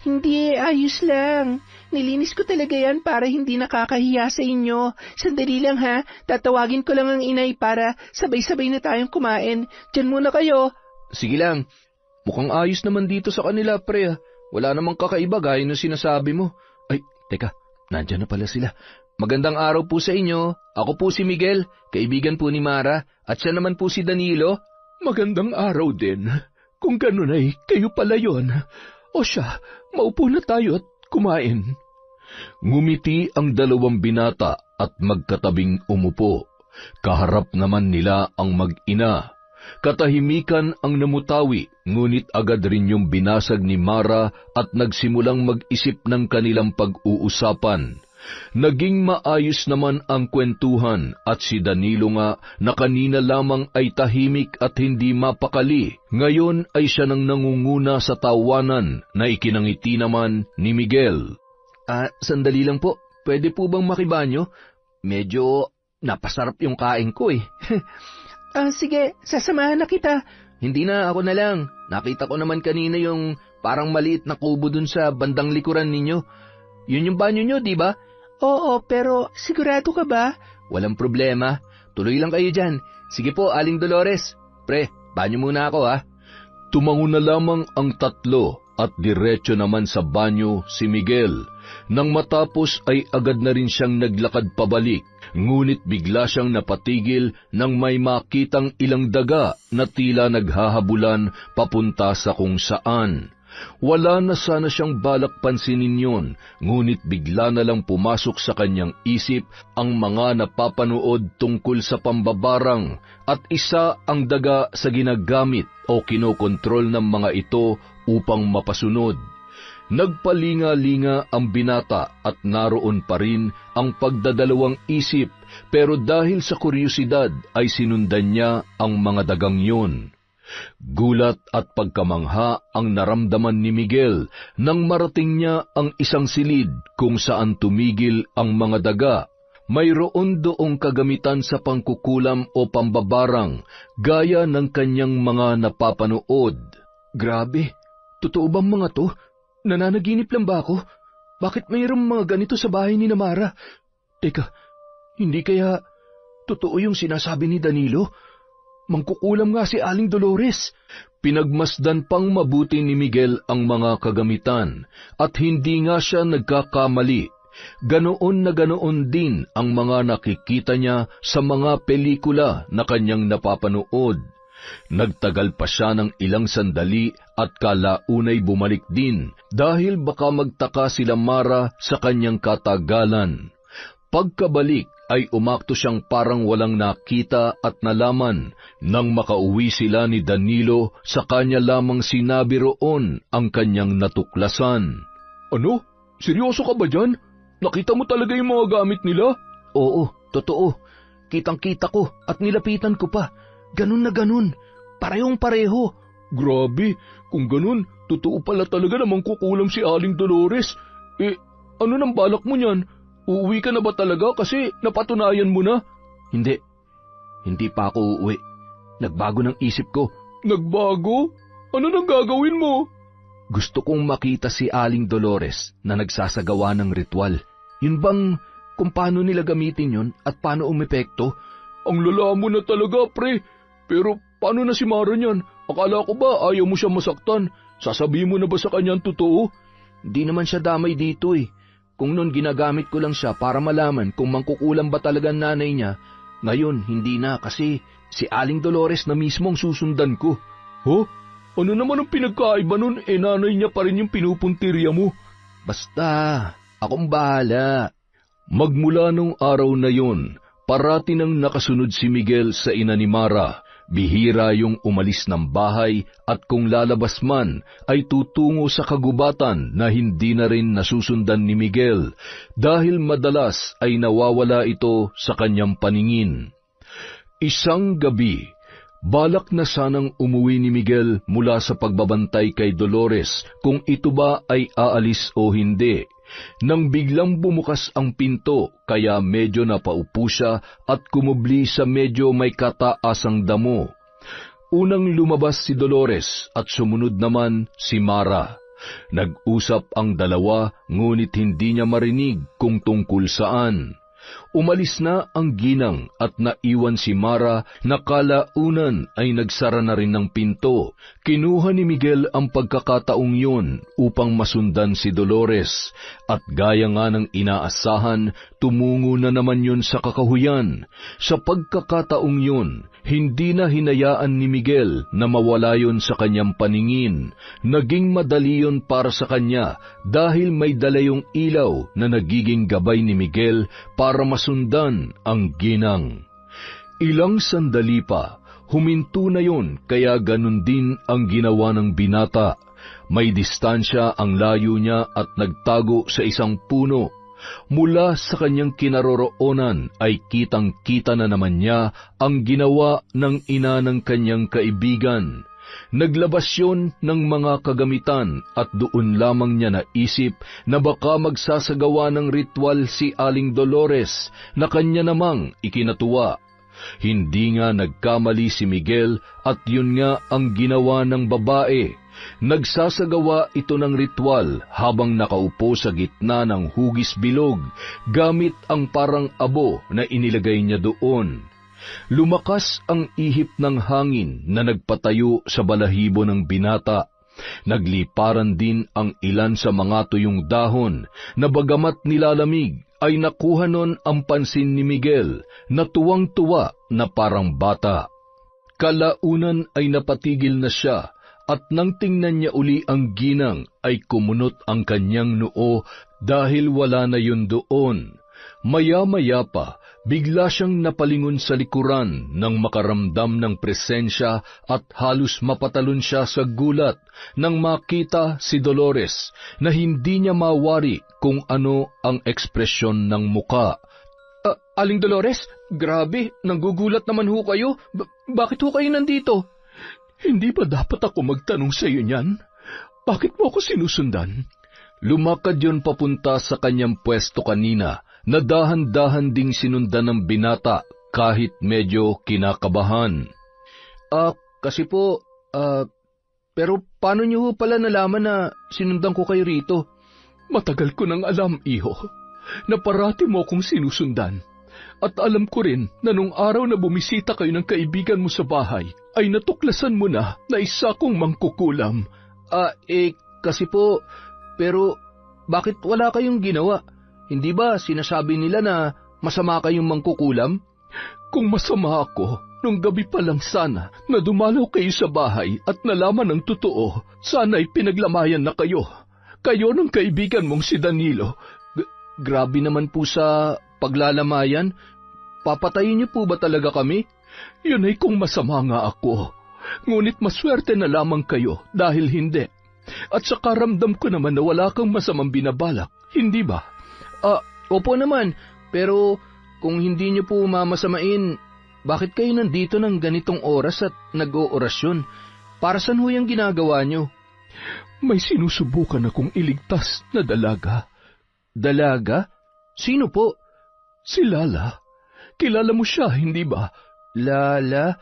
Hindi, ayos lang. Nilinis ko talaga yan para hindi nakakahiya sa inyo. Sandali lang ha. Tatawagin ko lang ang inay para sabay-sabay na tayong kumain. Diyan muna kayo. Sige lang. Mukhang ayos naman dito sa kanila, pre. Wala namang kakaiba gaya ng sinasabi mo. Ay, teka, nandyan na pala sila. Magandang araw po sa inyo. Ako po si Miguel, kaibigan po ni Mara, at siya naman po si Danilo. Magandang araw din. Kung ganun ay kayo pala yon. O siya, maupo na tayo at kumain. Ngumiti ang dalawang binata at magkatabing umupo. Kaharap naman nila ang mag-ina. Katahimikan ang namutawi, ngunit agad rin yung binasag ni Mara at nagsimulang mag-isip ng kanilang pag-uusapan. Naging maayos naman ang kwentuhan at si Danilo nga na kanina lamang ay tahimik at hindi mapakali. Ngayon ay siya nang nangunguna sa tawanan na ikinangiti naman ni Miguel. Sandali lang po. Pwede po bang makibanyo? Medyo napasarap yung kain ko eh. Sige, sasamahan na kita. Hindi na, ako na lang. Nakita ko naman kanina yung parang maliit na kubo dun sa bandang likuran ninyo. Yun yung banyo nyo, di ba? Oo, pero sigurado ka ba? Walang problema. Tuloy lang kayo dyan. Sige po, Aling Dolores. Pre, banyo muna ako ha. Tumango na lamang ang tatlo at diretso naman sa banyo si Miguel. Nang matapos ay agad na rin siyang naglakad pabalik. Ngunit bigla siyang napatigil nang may makitang ilang daga na tila naghahabulan papunta sa kung saan. Wala na sana siyang balak pansinin yun, ngunit bigla na lang pumasok sa kanyang isip ang mga napapanood tungkol sa pambabarang at isa ang daga sa ginagamit o kinokontrol ng mga ito upang mapasunod. Nagpalinga-linga ang binata at naroon pa rin ang pagdadalawang isip, pero dahil sa kuryosidad ay sinundan niya ang mga dagang yun. Gulat at pagkamangha ang naramdaman ni Miguel nang marating niya ang isang silid kung saan tumigil ang mga daga. Mayroon doong kagamitan sa pangkukulam o pambabarang gaya ng kanyang mga napapanood. Grabe, totoo bang mga to? Nananaginip lang ba ako? Bakit mayroong mga ganito sa bahay ni Mara? Teka, hindi kaya totoo yung sinasabi ni Danilo? Mangkukulam nga si Aling Dolores. Pinagmasdan pang mabuti ni Miguel ang mga kagamitan at hindi nga siya nagkakamali. Ganoon din ang mga nakikita niya sa mga pelikula na kanyang napapanood. Nagtagal pa siya ng ilang sandali at kalaunay bumalik din dahil baka magtaka sila Mara sa kanyang katagalan. Pagkabalik ay umakto siyang parang walang nakita at nalaman. Nang makauwi sila ni Danilo, sa kanya lamang sinabi roon ang kanyang natuklasan. Ano? Seryoso ka ba dyan? Nakita mo talaga yung mga gamit nila? Oo, totoo. Kitang-kita ko at nilapitan ko pa. Ganun na ganun. Parehong-pareho. Grabe, kung ganun, totoo pala talaga namang kukulam si Aling Dolores. Ano nang balak mo niyan? Uuwi ka na ba talaga kasi napatunayan mo na? Hindi. Hindi pa ako uuwi. Nagbago ng isip ko. Nagbago? Ano nang gagawin mo? Gusto kong makita si Aling Dolores na nagsasagawa ng ritual. Yun bang kung paano nila gamitin yun at paano umepekto? Ang lala mo na talaga, pre. Pero paano na si Mara niyan? Akala ko ba ayaw mo siya masaktan? Sasabihin mo na ba sa kanya ang totoo? Di naman siya damay dito eh. Kung noon ginagamit ko lang siya para malaman kung mangkukulam ba talaga ang nanay niya, ngayon hindi na kasi si Aling Dolores na mismo ang susundan ko. Huh? Ano naman ang pinagkaiba nun? Nanay niya pa rin yung pinupuntirya mo. Basta, akong bahala. Magmula nung araw na yon, parati nang nakasunod si Miguel sa ina ni Mara. Bihira yung umalis ng bahay at kung lalabas man ay tutungo sa kagubatan na hindi na rin nasusundan ni Miguel dahil madalas ay nawawala ito sa kanyang paningin. Isang gabi, balak na sanang umuwi ni Miguel mula sa pagbabantay kay Dolores kung ito ba ay aalis o hindi. Nang biglang bumukas ang pinto, kaya medyo napaupo siya at kumubli sa medyo may kataasang damo. Unang lumabas si Dolores at sumunod naman si Mara. Nag-usap ang dalawa ngunit hindi niya marinig kung tungkol saan. Umalis na ang ginang at naiwan si Mara na kalaunan ay nagsara na rin ng pinto. Kinuha ni Miguel ang pagkakataong yun upang masundan si Dolores at gaya nga ng inaasahan, tumungo na naman yun sa kakahuyan. Sa pagkakataong yun, hindi na hinayaan ni Miguel na mawala yun sa kanyang paningin. Naging madali yun para sa kanya dahil may dala yung ilaw na nagiging gabay ni Miguel para masundan ang ginang. Ilang sandali pa, huminto na yun kaya ganun din ang ginawa ng binata. May distansya ang layo niya at nagtago sa isang puno. Mula sa kanyang kinaroroonan ay kitang-kita na naman niya ang ginawa ng ina ng kanyang kaibigan. Naglabas yun ng mga kagamitan at doon lamang niya naisip na baka magsasagawa ng ritual si Aling Dolores na kanya namang ikinatuwa. Hindi nga nagkamali si Miguel at yun nga ang ginawa ng babae. Nagsasagawa ito ng ritual habang nakaupo sa gitna ng hugis bilog gamit ang parang abo na inilagay niya doon. Lumakas ang ihip ng hangin na nagpatayo sa balahibo ng binata. Nagliparan din ang ilan sa mga tuyong dahon na bagamat nilalamig ay nakuha nun ang pansin ni Miguel na tuwang-tuwa na parang bata. Kalaunan ay napatigil na siya at nang tingnan niya uli ang ginang ay kumunot ang kanyang noo dahil wala na yun doon. Maya-maya pa, bigla siyang napalingon sa likuran nang makaramdam ng presensya at halos mapatalon siya sa gulat nang makita si Dolores na hindi niya mawari kung ano ang ekspresyon ng muka. Aling Dolores, grabe, nanggugulat naman ho kayo. Bakit ho kayo nandito? Hindi ba dapat ako magtanong sa iyo niyan? Bakit mo ako sinusundan? Lumakad yun papunta sa kanyang pwesto kanina na dahan-dahan ding sinundan ng binata kahit medyo kinakabahan. Kasi po, pero paano niyo ho pala nalaman na sinundan ko kayo rito? Matagal ko nang alam, iho, na parati mo akong sinusundan. At alam ko rin na nung araw na bumisita kayo ng kaibigan mo sa bahay, ay natuklasan mo na isa kong mangkukulam. Kasi po, pero bakit wala kayong ginawa? Hindi ba sinasabi nila na masama kayong mangkukulam? Kung masama ako, nung gabi pa lang sana na dumalaw kayo sa bahay at nalaman ng totoo, sana'y pinaglamayan na kayo. Kayo ng kaibigan mong si Danilo. Grabe naman po sa paglalamayan. Papatayin niyo po ba talaga kami? Yun ay kung masama nga ako. Ngunit maswerte na lamang kayo dahil hindi. At saka ramdam ko naman na wala kang masamang binabalak, hindi ba? Opo naman, pero kung hindi niyo po mamasamain, bakit kayo nandito ng ganitong oras at nag-oorasyon? Para saan ho yung ginagawa niyo? May sinusubukan akong iligtas na dalaga. Dalaga? Sino po? Si Lala. Kilala mo siya, hindi ba? Lala?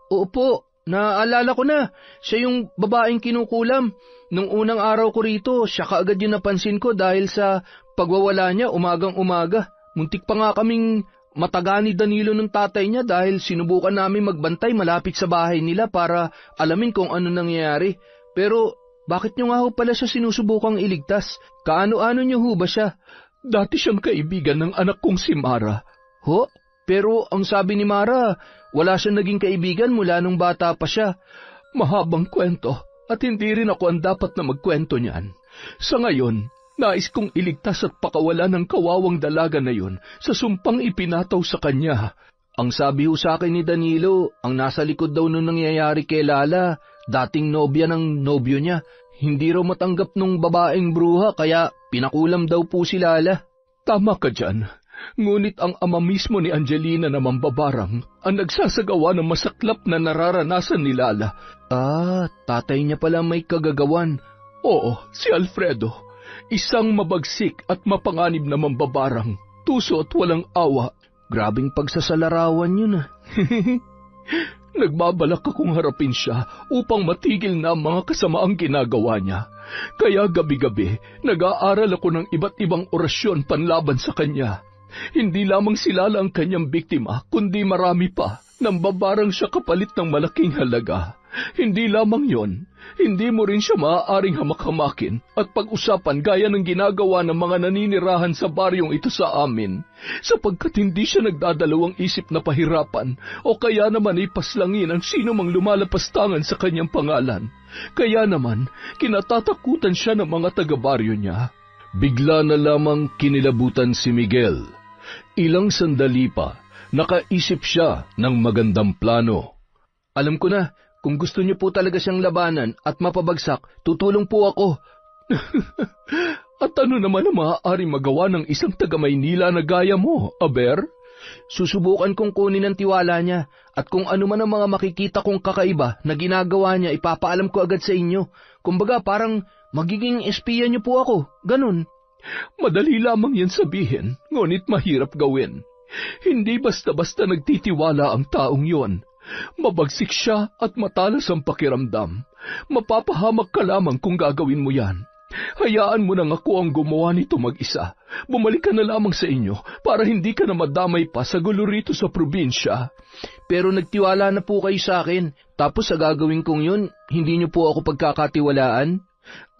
Opo. Naalala ko na. Siya yung babaeng kinukulam. Nung unang araw ko rito, siya kaagad yung napansin ko dahil sa pagwawala niya umagang-umaga. Muntik pa nga kaming mataga ni Danilo ng tatay niya dahil sinubukan namin magbantay malapit sa bahay nila para alamin kung ano nangyayari. Pero bakit niyo nga ho pala siya sinusubukang iligtas? Kaano-ano niyo ho ba siya? Dati siyang kaibigan ng anak kong si Mara. Ho? Pero ang sabi ni Mara, wala siyang naging kaibigan mula nung bata pa siya. Mahabang kwento at hindi rin ako ang dapat na magkwento niyan. Sa ngayon, nais kong iligtas at pakawala ng kawawang dalaga na yun sa sumpang ipinataw sa kanya. Ang sabi ho sa akin ni Danilo, ang nasa likod daw nung nangyayari kay Lala, dating nobya ng nobyo niya. Hindi raw matanggap nung babaeng bruha kaya pinakulam daw po si Lala. Tama ka dyan. Ngunit ang ama mismo ni Angelina na mambabarang ang nagsasagawa ng masaklap na nararanasan ni Lala. Tatay niya pala may kagagawan. Oo, si Alfredo. Isang mabagsik at mapanganib na mambabarang. Tuso at walang awa. Grabing pagsasalarawan yun. Nagbabalak akong harapin siya upang matigil na ang mga kasamaang ginagawa niya. Kaya gabi-gabi, nag-aaral ako ng iba't ibang orasyon panlaban sa kanya. Hindi lamang si Lala ang kanyang biktima, kundi marami pa. Nambabarang siya kapalit ng malaking halaga. Hindi lamang yon, hindi mo rin siya maaaring hamak-hamakin at pag-usapan gaya ng ginagawa ng mga naninirahan sa baryong ito sa amin, sapagkat hindi siya nagdadalawang isip na pahirapan o kaya naman ipaslangin ang sino mang lumalapastangan sa kanyang pangalan. Kaya naman, kinatatakutan siya ng mga taga-baryo niya. Bigla na lamang kinilabutan si Miguel. Ilang sandali pa, nakaisip siya ng magandang plano. Alam ko na, kung gusto niyo po talaga siyang labanan at mapabagsak, tutulong po ako. At ano naman ang maaaring magawa ng isang taga-Maynila na gaya mo, Aber? Susubukan kong kunin ang tiwala niya at kung ano man ang mga makikita kong kakaiba na ginagawa niya, ipapaalam ko agad sa inyo. Kumbaga parang magiging espiya niyo po ako, ganun. Madali lamang yan sabihin, ngunit mahirap gawin. Hindi basta-basta nagtitiwala ang taong yon. Mabagsik siya at matalas ang pakiramdam. Mapapahamak ka lamang kung gagawin mo yan. Hayaan mo nang ako ang gumawa nito mag-isa. Bumalik ka na lamang sa inyo para hindi ka na madamay pa sa gulo rito sa probinsya. Pero nagtiwala na po kayo sa akin. Tapos sa gagawin kong yun, hindi niyo po ako pagkakatiwalaan?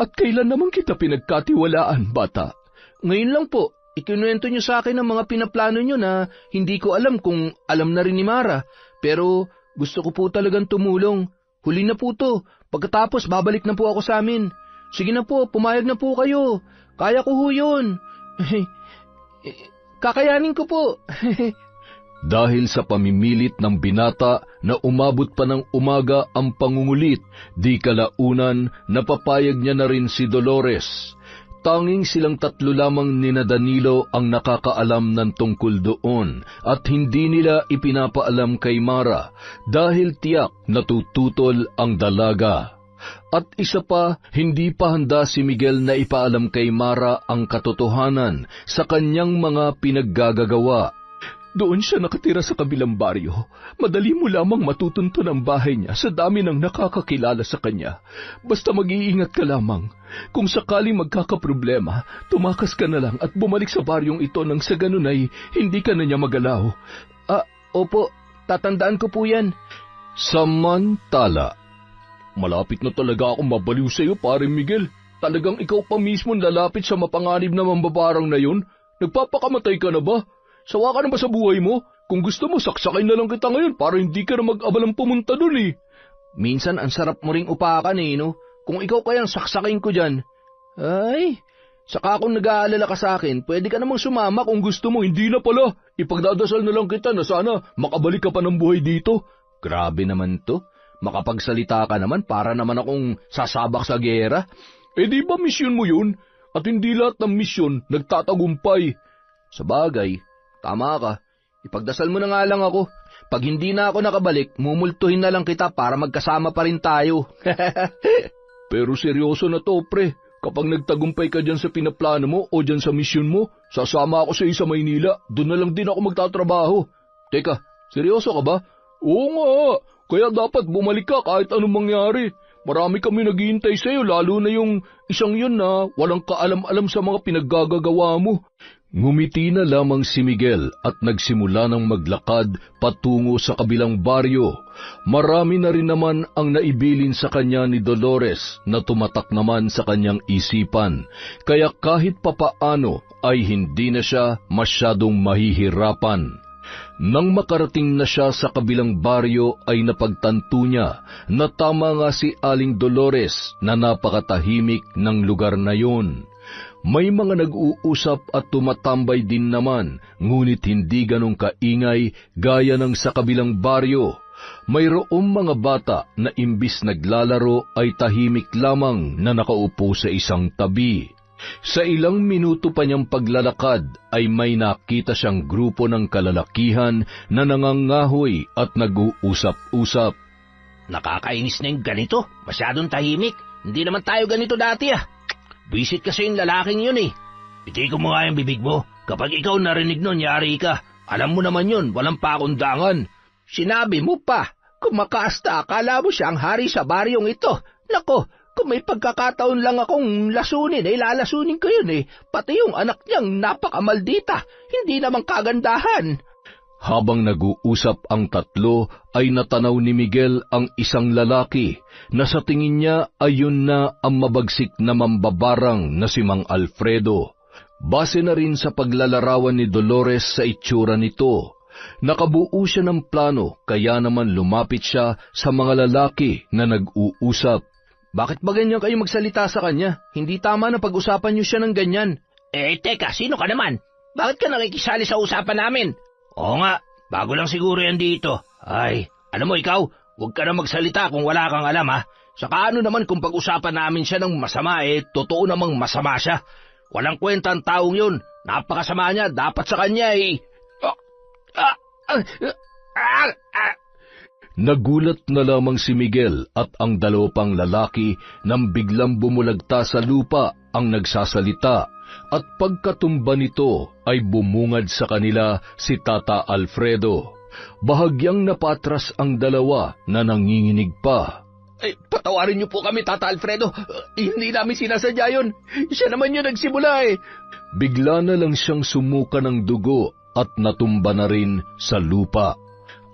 At kailan naman kita pinagkatiwalaan, bata? Ngayon lang po. Ikinuwento niyo sa akin ang mga pinaplano niyo na hindi ko alam kung alam na rin ni Mara. Pero gusto ko po talagang tumulong. Huli na po to. Pagkatapos babalik na po ako sa amin. Sige na po, pumayag na po kayo. Kaya ko ho yun. Kakayanin ko po. Dahil sa pamimilit ng binata na umabot pa ng umaga ang pangungulit, di kalaunan napapayag niya na rin si Dolores. Tanging silang tatlo lamang ni Danilo ang nakakaalam ng tungkol doon at hindi nila ipinapaalam kay Mara dahil tiyak natututol ang dalaga. At isa pa, hindi pa handa si Miguel na ipaalam kay Mara ang katotohanan sa kanyang mga pinaggagawa. Doon siya nakatira sa kabilang baryo. Madali mo lamang matutunto ang bahay niya sa dami ng nakakakilala sa kanya. Basta mag-iingat ka lamang. Kung sakaling magkakaproblema, tumakas ka na lang at bumalik sa baryong ito nang sa ganun ay hindi ka na niya magalaw. Opo, tatandaan ko po yan. Samantala, malapit na talaga akong mabaliw sa iyo, pare Miguel. Talagang ikaw pa mismo lalapit sa mapanganib na mambabarang na yun? Nagpapakamatay ka na ba? Sawa ka na ba sa buhay mo? Kung gusto mo, saksakay na lang kita ngayon para hindi ka na mag-abalang pumunta dun eh. Minsan ang sarap mo ring upakan eh, no? Kung ikaw kayang saksakin ko dyan. Ay, saka kung nag-aalala ka sa akin, pwede ka namang sumama kung gusto mo. Hindi na pala. Ipagdadasal na lang kita na sana makabalik ka pa ng buhay dito. Grabe naman to. Makapagsalita ka naman para naman akong sasabak sa gera. Eh di ba misyon mo yun? At hindi lahat ng misyon nagtatagumpay. Sa bagay, tama ka. Ipagdasal mo na nga lang ako. Pag hindi na ako nakabalik, mumultuhin na lang kita para magkasama pa rin tayo. Pero seryoso na to, pre. Kapag nagtagumpay ka dyan sa pinaplano mo o dyan sa misyon mo, sasama ako sa Maynila. Doon na lang din ako magtatrabaho. Teka, seryoso ka ba? Oo nga. Kaya dapat bumalik ka kahit anong mangyari. Marami kami naghihintay sa'yo, lalo na yung isang yun na walang kaalam-alam sa mga pinaggagawa mo. Ngumiti na lamang si Miguel at nagsimula ng maglakad patungo sa kabilang baryo. Marami na rin naman ang naibilin sa kanya ni Dolores na tumatak naman sa kanyang isipan, kaya kahit papaano ay hindi na siya masyadong mahihirapan. Nang makarating na siya sa kabilang baryo ay napagtanto niya na tama nga si Aling Dolores na napakatahimik ng lugar na yun. May mga nag-uusap at tumatambay din naman, ngunit hindi ganong kaingay gaya ng sa kabilang baryo. Mayroong mga bata na imbis naglalaro ay tahimik lamang na nakaupo sa isang tabi. Sa ilang minuto pa niyang paglalakad ay may nakita siyang grupo ng kalalakihan na nangangahoy at nag-uusap-usap. Nakakainis na yung ganito. Masyadong tahimik. Hindi naman tayo ganito dati ah. Visit kasi yung lalaking yun eh. Itikom mo nga yung bibig mo. Kapag ikaw narinig nun, yari ka. Alam mo naman yun, walang pakundangan. Sinabi mo pa. Kumakasta, akala mo siyang hari sa baryong ito. Nako, kung may pagkakataon lang akong lasunin, ay lalasunin ko yun eh. Pati yung anak niyang napakamaldita, hindi naman kagandahan. Habang nag-uusap ang tatlo, ay natanaw ni Miguel ang isang lalaki na sa tingin niya ay yun na ang mabagsik na mambabarang na si Mang Alfredo. Base na rin sa paglalarawan ni Dolores sa itsura nito. Nakabuo siya ng plano, kaya naman lumapit siya sa mga lalaki na nag-uusap. Bakit ba ganyan kayo magsalita sa kanya? Hindi tama na pag-usapan niyo siya ng ganyan. Teka, sino ka naman? Bakit ka nakikisali sa usapan namin? Oo nga, bago lang siguro yan dito. Ay, alam mo ikaw, huwag ka na magsalita kung wala kang alam ha. Saka ano naman kung pag-usapan namin siya ng masama totoo namang masama siya. Walang kwenta ang taong yun. Napakasama niya, dapat sa kanya Nagulat na lamang si Miguel at ang dalawa pang lalaki nang biglang bumulagta sa lupa ang nagsasalita at pagkatumba nito ay bumungad sa kanila si Tata Alfredo. Bahagyang napatras ang dalawa na nanginginig pa. Patawarin niyo po kami, Tata Alfredo. Hindi namin sinasadya yun. Siya naman yung nagsimula Bigla na lang siyang sumuka ng dugo at natumba na rin sa lupa.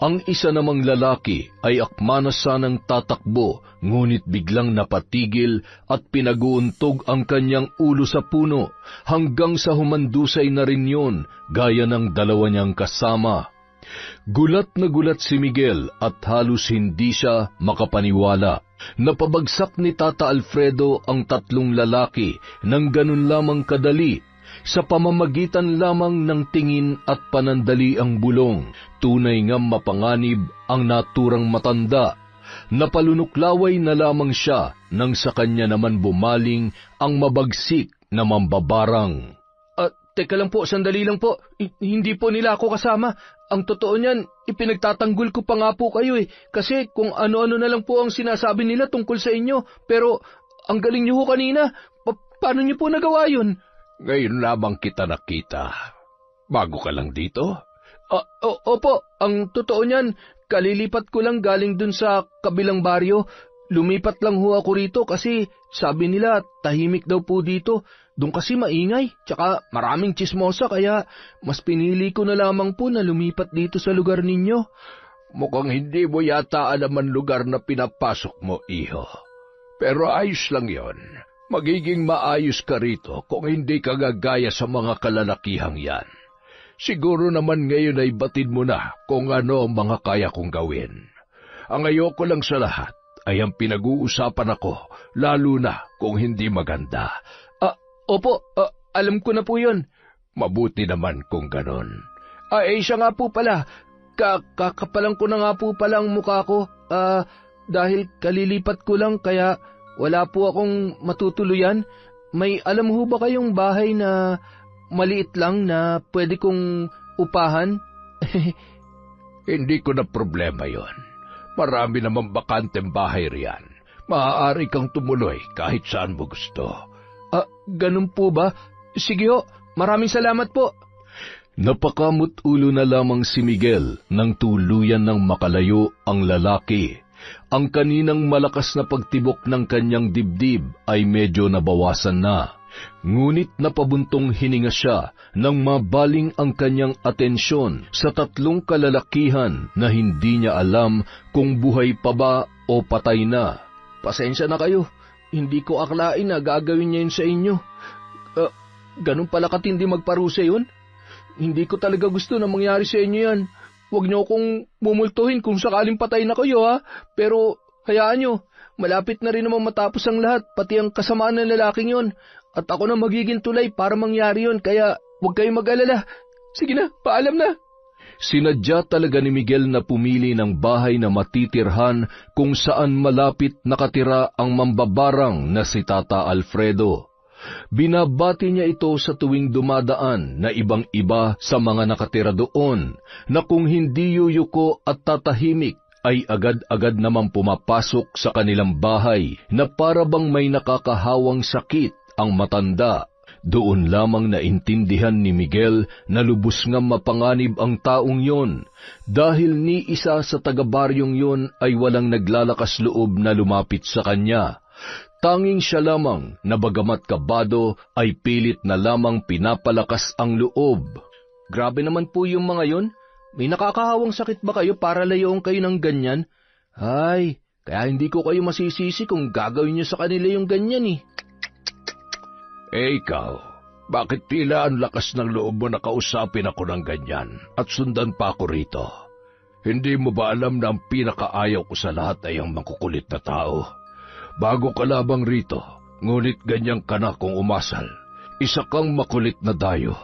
Ang isa namang lalaki ay akma na sanang tatakbo, ngunit biglang napatigil at pinag-uuntog ang kanyang ulo sa puno hanggang sa humandusay na rin yun gaya ng dalawa niyang kasama. Gulat na gulat si Miguel at halos hindi siya makapaniwala. Napabagsak ni Tata Alfredo ang tatlong lalaki nang ganun lamang kadali, sa pamamagitan lamang ng tingin at panandali ang bulong. Tunay nga mapanganib ang naturang matanda. Napalunuklaway na lamang siya nang sa kanya naman bumaling ang mabagsik na mambabarang. Teka lang po, sandali lang po. Hindi po nila ako kasama. Ang totoo niyan, ipinagtatanggol ko pa nga po kayo Kasi kung ano-ano na lang po ang sinasabi nila tungkol sa inyo. Pero ang galing niyo ho kanina. Paano niyo po nagawa yun? Ngayon lamang kita nakita. Bago ka lang dito? Opo, ang totoo niyan, kalilipat ko lang galing dun sa kabilang baryo. Lumipat lang ho ako rito kasi sabi nila tahimik daw po dito. Doon kasi maingay, tsaka maraming tsismosa kaya mas pinili ko na lamang po na lumipat dito sa lugar ninyo. Mukhang hindi mo yata alam ang lugar na pinapasok mo, iho. Pero ayos lang yon. Magiging maayos ka rito kung hindi ka gagaya sa mga kalalakihang yan. Siguro naman ngayon ay batid mo na kung ano ang mga kaya kong gawin. Ang ayoko lang sa lahat ay ang pinag-uusapan ako, lalo na kung hindi maganda. Opo, alam ko na po yun. Mabuti naman kung ganon. Siya nga po pala. Kakapalang ko na nga po pala ang mukha ko. Dahil kalilipat ko lang kaya wala po akong matutuluyan. May alam ho ba kayong bahay na maliit lang na pwede kong upahan? Hindi ko na problema yon. Marami namang bakanteng bahay riyan. Maaari kang tumuloy kahit saan mo gusto. Ganun po ba? Sige ho, maraming salamat po. Napakamot-ulo na lamang si Miguel nang tuluyan ng makalayo ang lalaki. Ang kaninang malakas na pagtibok ng kanyang dibdib ay medyo nabawasan na. Ngunit napabuntong hininga siya nang mabaling ang kanyang atensyon sa tatlong kalalakihan na hindi niya alam kung buhay pa ba o patay na. Pasensya na kayo, hindi ko akalain na gagawin niya yun sa inyo. Ganun pala katindi magparusa yun? Hindi ko talaga gusto na mangyari sa inyo yan. Huwag niyo akong mumultuhin kung sakaling patay na kayo ha. Pero hayaan niyo, malapit na rin naman matapos ang lahat, pati ang kasamaan ng lalaking yon. At ako na magiging tulay para mangyari yon, kaya huwag kayong mag-alala. Sige na, paalam na. Sinadya talaga ni Miguel na pumili ng bahay na matitirhan kung saan malapit nakatira ang mambabarang na si Tata Alfredo. Binabati niya ito sa tuwing dumadaan na ibang-iba sa mga nakatira doon, na kung hindi yuyuko at tatahimik ay agad-agad namang pumapasok sa kanilang bahay na para bang may nakakahawang sakit ang matanda. Doon lamang naintindihan ni Miguel na lubos nga mapanganib ang taong yon, dahil ni isa sa taga-baryong yon ay walang naglalakas loob na lumapit sa kanya. Tanging siya lamang na bagamat kabado ay pilit na lamang pinapalakas ang loob. Grabe naman po yung mga yon. May nakakahawang sakit ba kayo para layoong kayo ng ganyan? Ay, kaya hindi ko kayo masisisi kung gagawin niyo sa kanila yung ganyan eh. Ikaw, bakit tila ang lakas ng loob mo na kausapin ako ng ganyan at sundan pa ako rito? Hindi mo ba alam na ang pinakaayaw ko sa lahat ay ang makukulit na tao? Bago ka labang rito, ngunit ganyan ka na kung umasal. Isa kang makulit na dayo.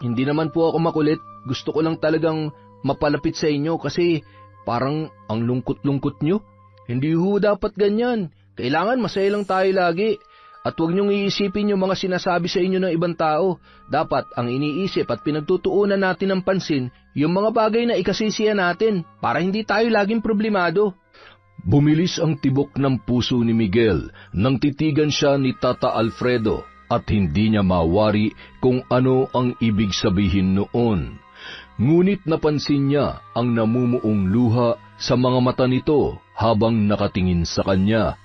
Hindi naman po ako makulit. Gusto ko lang talagang mapalapit sa inyo kasi parang ang lungkot-lungkot nyo. Hindi ho dapat ganyan. Kailangan masaya lang tayo lagi. At huwag niyong iisipin yung mga sinasabi sa inyo ng ibang tao. Dapat ang iniisip at pinagtutuunan natin ng pansin yung mga bagay na ikasisiya natin para hindi tayo laging problemado. Bumilis ang tibok ng puso ni Miguel nang titigan siya ni Tata Alfredo at hindi niya mawari kung ano ang ibig sabihin noon. Ngunit napansin niya ang namumuong luha sa mga mata nito habang nakatingin sa kanya.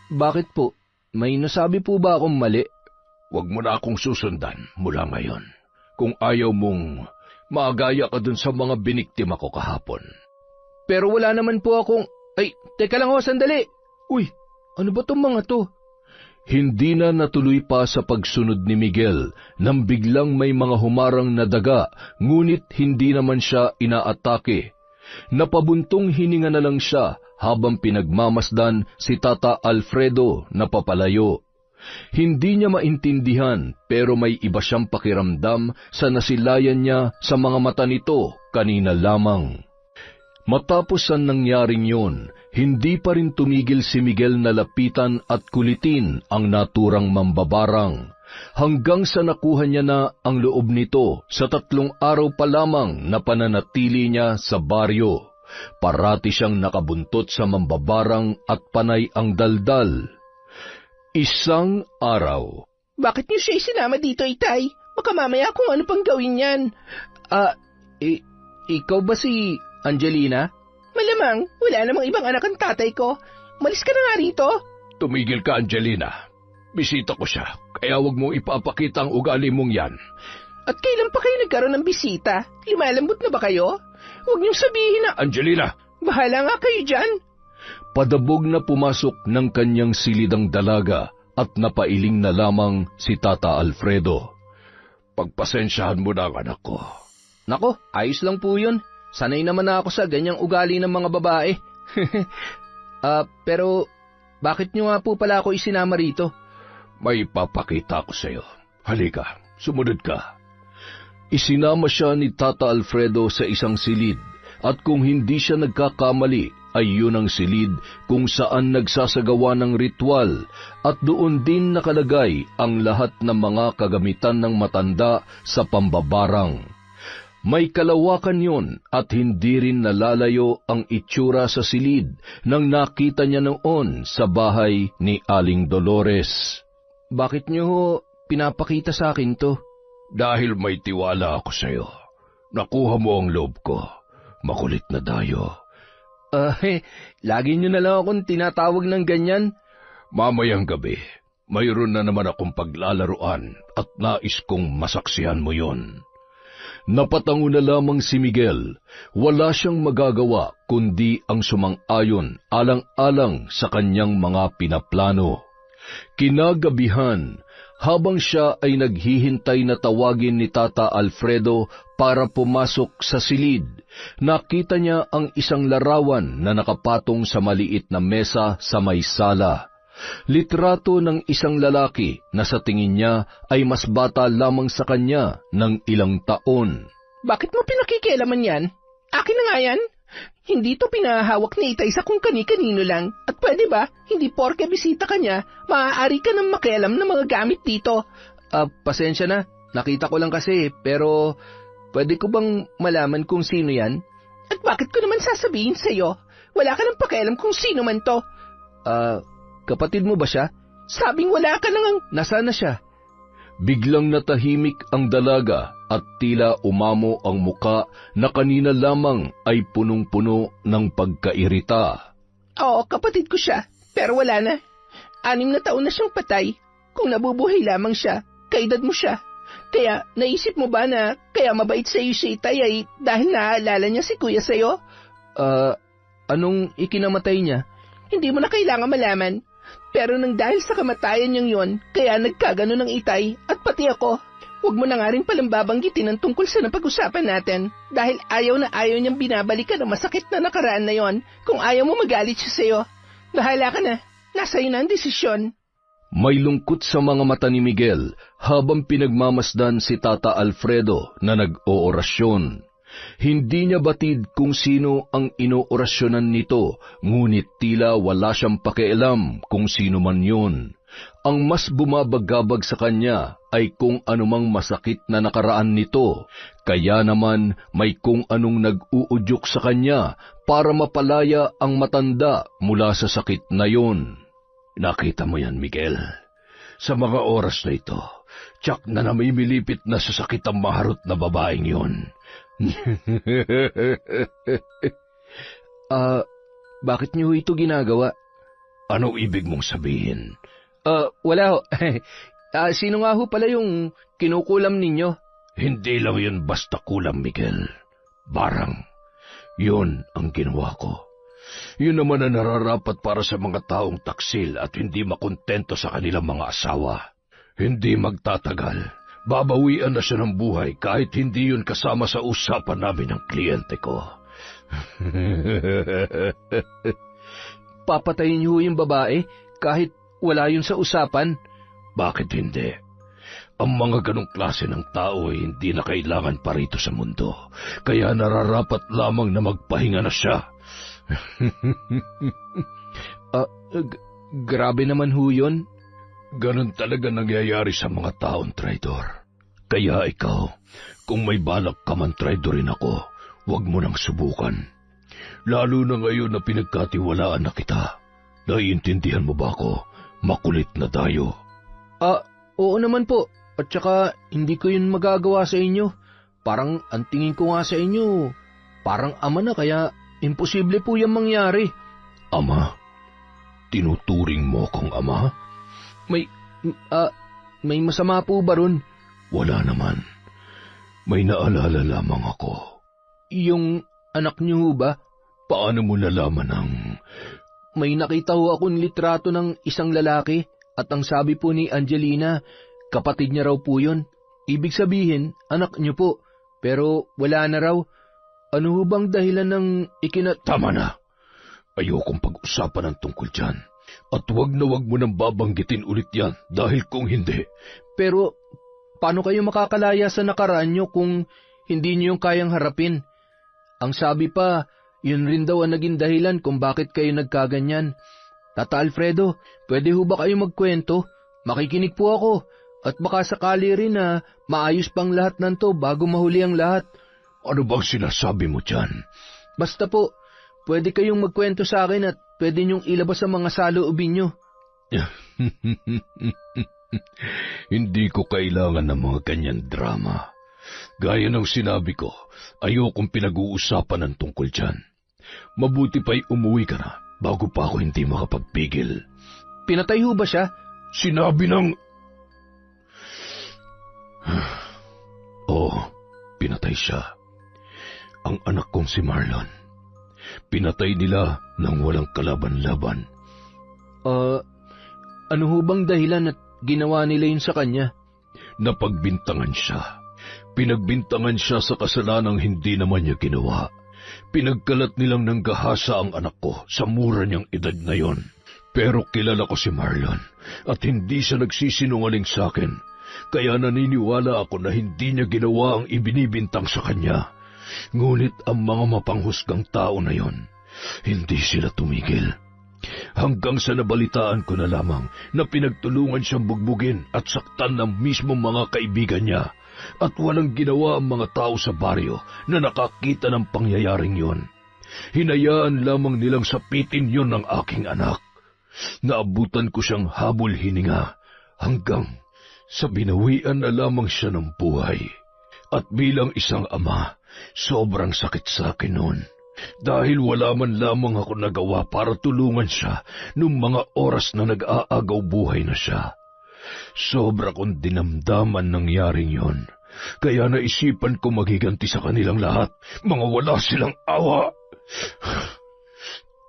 Bakit po? May nasabi po ba akong mali? Huwag mo na akong susundan mula ngayon. Kung ayaw mong maagaya ka dun sa mga biniktima ko kahapon. Pero wala naman po akong... Ay, teka lang ho, sandali. Uy, ano ba tong mga to? Hindi na natuloy pa sa pagsunod ni Miguel nang biglang may mga humarang na daga, ngunit hindi naman siya inaatake. Napabuntong hininga na lang siya habang pinagmamasdan si Tata Alfredo na papalayo. Hindi niya maintindihan pero may iba siyang pakiramdam sa nasilayan niya sa mga mata nito kanina lamang. Matapos ang nangyaring yon, hindi pa rin tumigil si Miguel na lapitan at kulitin ang naturang mambabarang, hanggang sa nakuha niya na ang loob nito sa 3 araw pa lamang na pananatili niya sa baryo. Parati siyang nakabuntot sa mambabarang at panay ang daldal. Isang araw. Bakit niyo siya isinama dito, Itay? Baka mamaya kung ano pang gawin yan. Ikaw ba si... Angelina? Malamang, wala namang ibang anak ang tatay ko. Malis ka na nga rito. Tumigil ka, Angelina. Bisita ko siya, kaya huwag mong ipapakita ang ugali mong yan. At kailan pa kayo nagkaroon ng bisita? Lumalambot na ba kayo? Huwag niyong sabihin na... Angelina! Bahala nga kayo dyan. Padabog na pumasok ng kanyang silidang dalaga at napailing na lamang si Tata Alfredo. Pagpasensyahan mo na ang anak ko. Nako, ayos lang po yun. Sanay naman na ako sa ganyang ugali ng mga babae. Pero bakit nyo nga po pala ako isinama rito? May papakita ko sa iyo. Halika, sumunod ka. Isinama siya ni Tata Alfredo sa isang silid at kung hindi siya nagkakamali ay yun ang silid kung saan nagsasagawa ng ritual at doon din nakalagay ang lahat ng mga kagamitan ng matanda sa pambabarang. May kalawakan yun at hindi rin nalalayo ang itsura sa silid nang nakita niya noon sa bahay ni Aling Dolores. Bakit niyo ho pinapakita sa akin to? Dahil may tiwala ako sa iyo. Nakuha mo ang loob ko. Makulit na dayo. Lagi niyo na lang akong tinatawag ng ganyan. Mamayang gabi, mayroon na naman akong paglalaruan at nais kong masaksihan mo yon. Napatango na lamang si Miguel. Wala siyang magagawa kundi ang sumang-ayon alang-alang sa kanyang mga pinaplano. Kinagabihan, habang siya ay naghihintay na tawagin ni Tata Alfredo para pumasok sa silid, nakita niya ang isang larawan na nakapatong sa maliit na mesa sa may sala. Litrato ng isang lalaki na sa tingin niya ay mas bata lamang sa kanya ng ilang taon. Bakit mo pinakikialaman yan? Akin na nga yan. Hindi to pinahawak ni Itay sa kung kani-kanino lang. At pwede ba, hindi porke bisita ka niya, maaari ka nang makialam ng mga gamit dito. Pasensya na, nakita ko lang kasi, pero pwede ko bang malaman kung sino yan? At bakit ko naman sasabihin sa'yo? Wala ka nang pakialam kung sino man to. Kapatid mo ba siya? Sabing wala ka nang nasaan na siya? Biglang natahimik ang dalaga at tila umamo ang muka na kanina lamang ay punong-puno ng pagkairita. Oo, kapatid ko siya, pero wala na. 6 na taon na siyang patay. Kung nabubuhay lamang siya, kaedad mo siya. Kaya naisip mo ba na kaya mabait sa iyo si Itay ay dahil naaalala niya si Kuya sa'yo? Anong ikinamatay niya? Hindi mo na kailangan malaman. Pero nang dahil sa kamatayan niyang yon, kaya nagkagano ng Itay at pati ako. Huwag mo na nga rin palang babanggitin ang tungkol sa napag-usapan natin. Dahil ayaw na ayaw niyang binabalikan ang masakit na nakaraan na yon. Kung ayaw mo magalit siya sa'yo, bahala ka na. Nasa iyo na ang desisyon. May lungkot sa mga mata ni Miguel habang pinagmamasdan si Tata Alfredo na nag-oorasyon. Hindi niya batid kung sino ang inoorasyonan nito, ngunit tila wala siyang pakialam kung sino man yun. Ang mas bumabagabag sa kanya ay kung anumang masakit na nakaraan nito, kaya naman may kung anong nag-uudyok sa kanya para mapalaya ang matanda mula sa sakit na yun. Nakita mo yan, Miguel. Sa mga oras na ito, tiyak na namimilipit na sa sakit ang maharot na babaeng yun. Bakit niyo ito ginagawa? Anong ibig mong sabihin? Wala ho. Sino nga ho pala yung kinukulam ninyo? Hindi lang yun basta kulam, Miguel. Barang. Yun ang ginawa ko. Yun naman ang nararapat para sa mga taong taksil at hindi makontento sa kanilang mga asawa. Hindi magtatagal. Babawian na siya ng buhay kahit hindi yun kasama sa usapan namin ng kliyente ko. Papatayin niyo yung babae kahit wala yun sa usapan? Bakit hindi? Ang mga ganong klase ng tao ay hindi na kailangan pa rito sa mundo. Kaya nararapat lamang na magpahinga na siya. Grabe naman ho yun. Ganon talaga nangyayari sa mga taong traidor. Kaya ikaw, kung may balak ka man traidorin ako, huwag mo nang subukan. Lalo na ngayon na pinagkatiwalaan na kita. Naiintindihan mo ba ako? Makulit na tayo. Oo naman po. At saka, hindi ko yun magagawa sa inyo. Parang ang tingin ko nga sa inyo, parang ama na kaya imposible po yung mangyari. Ama? Tinuturing mo akong ama? May masama po ba ron? Wala naman. May naalala lamang ako. Yung anak niyo ba? Paano mo nalaman ang may nakita ho akong litrato ng isang lalaki at ang sabi po ni Angelina, kapatid niya raw po yun. Ibig sabihin, anak niyo po, pero wala na raw. Ano ho bang dahilan ng Tama na. Ayokong pag-usapan ng tungkol dyan. At wag na wag mo nang babanggitin ulit yan dahil kung hindi. Pero, paano kayo makakalaya sa nakaraan nyo kung hindi nyo yung kayang harapin? Ang sabi pa, yun rin daw ang naging dahilan kung bakit kayo nagkaganyan. Tata Alfredo, pwede ho ba kayo magkwento? Makikinig po ako. At baka sakali rin na maayos pang lahat ng to bago mahuli ang lahat. Ano bang sinasabi mo dyan? Basta po, pwede kayong magkwento sa akin at pwede niyong ilabas ang mga saloobin nyo. Hindi ko kailangan ng mga ganyan drama. Gaya ng sinabi ko, ayokong pinag-uusapan ng tungkol dyan. Mabuti pa'y umuwi ka na bago pa ako hindi makapagpigil. Pinatay ho ba siya? Sinabi ng... Oo, pinatay siya. Ang anak kong si Marlon. Pinatay nila nang walang kalaban-laban. Ano ho bang dahilan at ginawa nila yun sa kanya? Napagbintangan siya. Pinagbintangan siya sa kasalanang hindi naman niya ginawa. Pinagkalat nilang ng gahasa ang anak ko sa mura niyang edad ngayon. Pero kilala ko si Marlon at hindi siya nagsisinungaling sa akin. Kaya naniniwala ako na hindi niya ginawa ang ibinibintang sa kanya. Ngunit ang mga mapanghusgang tao na yon, hindi sila tumigil. Hanggang sa nabalitaan ko na lamang na pinagtulungan siyang bugbugin at saktan ng mismong mga kaibigan niya at walang ginawa ang mga tao sa baryo na nakakita ng pangyayaring yon. Hinayaan lamang nilang sapitin yon ng aking anak. Naabutan ko siyang habol hininga hanggang sa binawian na lamang siya ng buhay. At bilang isang ama, sobrang sakit sa akin noon. Dahil wala man lamang ako nagawa para tulungan siya nung mga oras na nag-aagaw buhay na siya. Sobra kong dinamdaman nangyaring yon. Kaya naisipan ko magiganti sa kanilang lahat. Mga wala silang awa.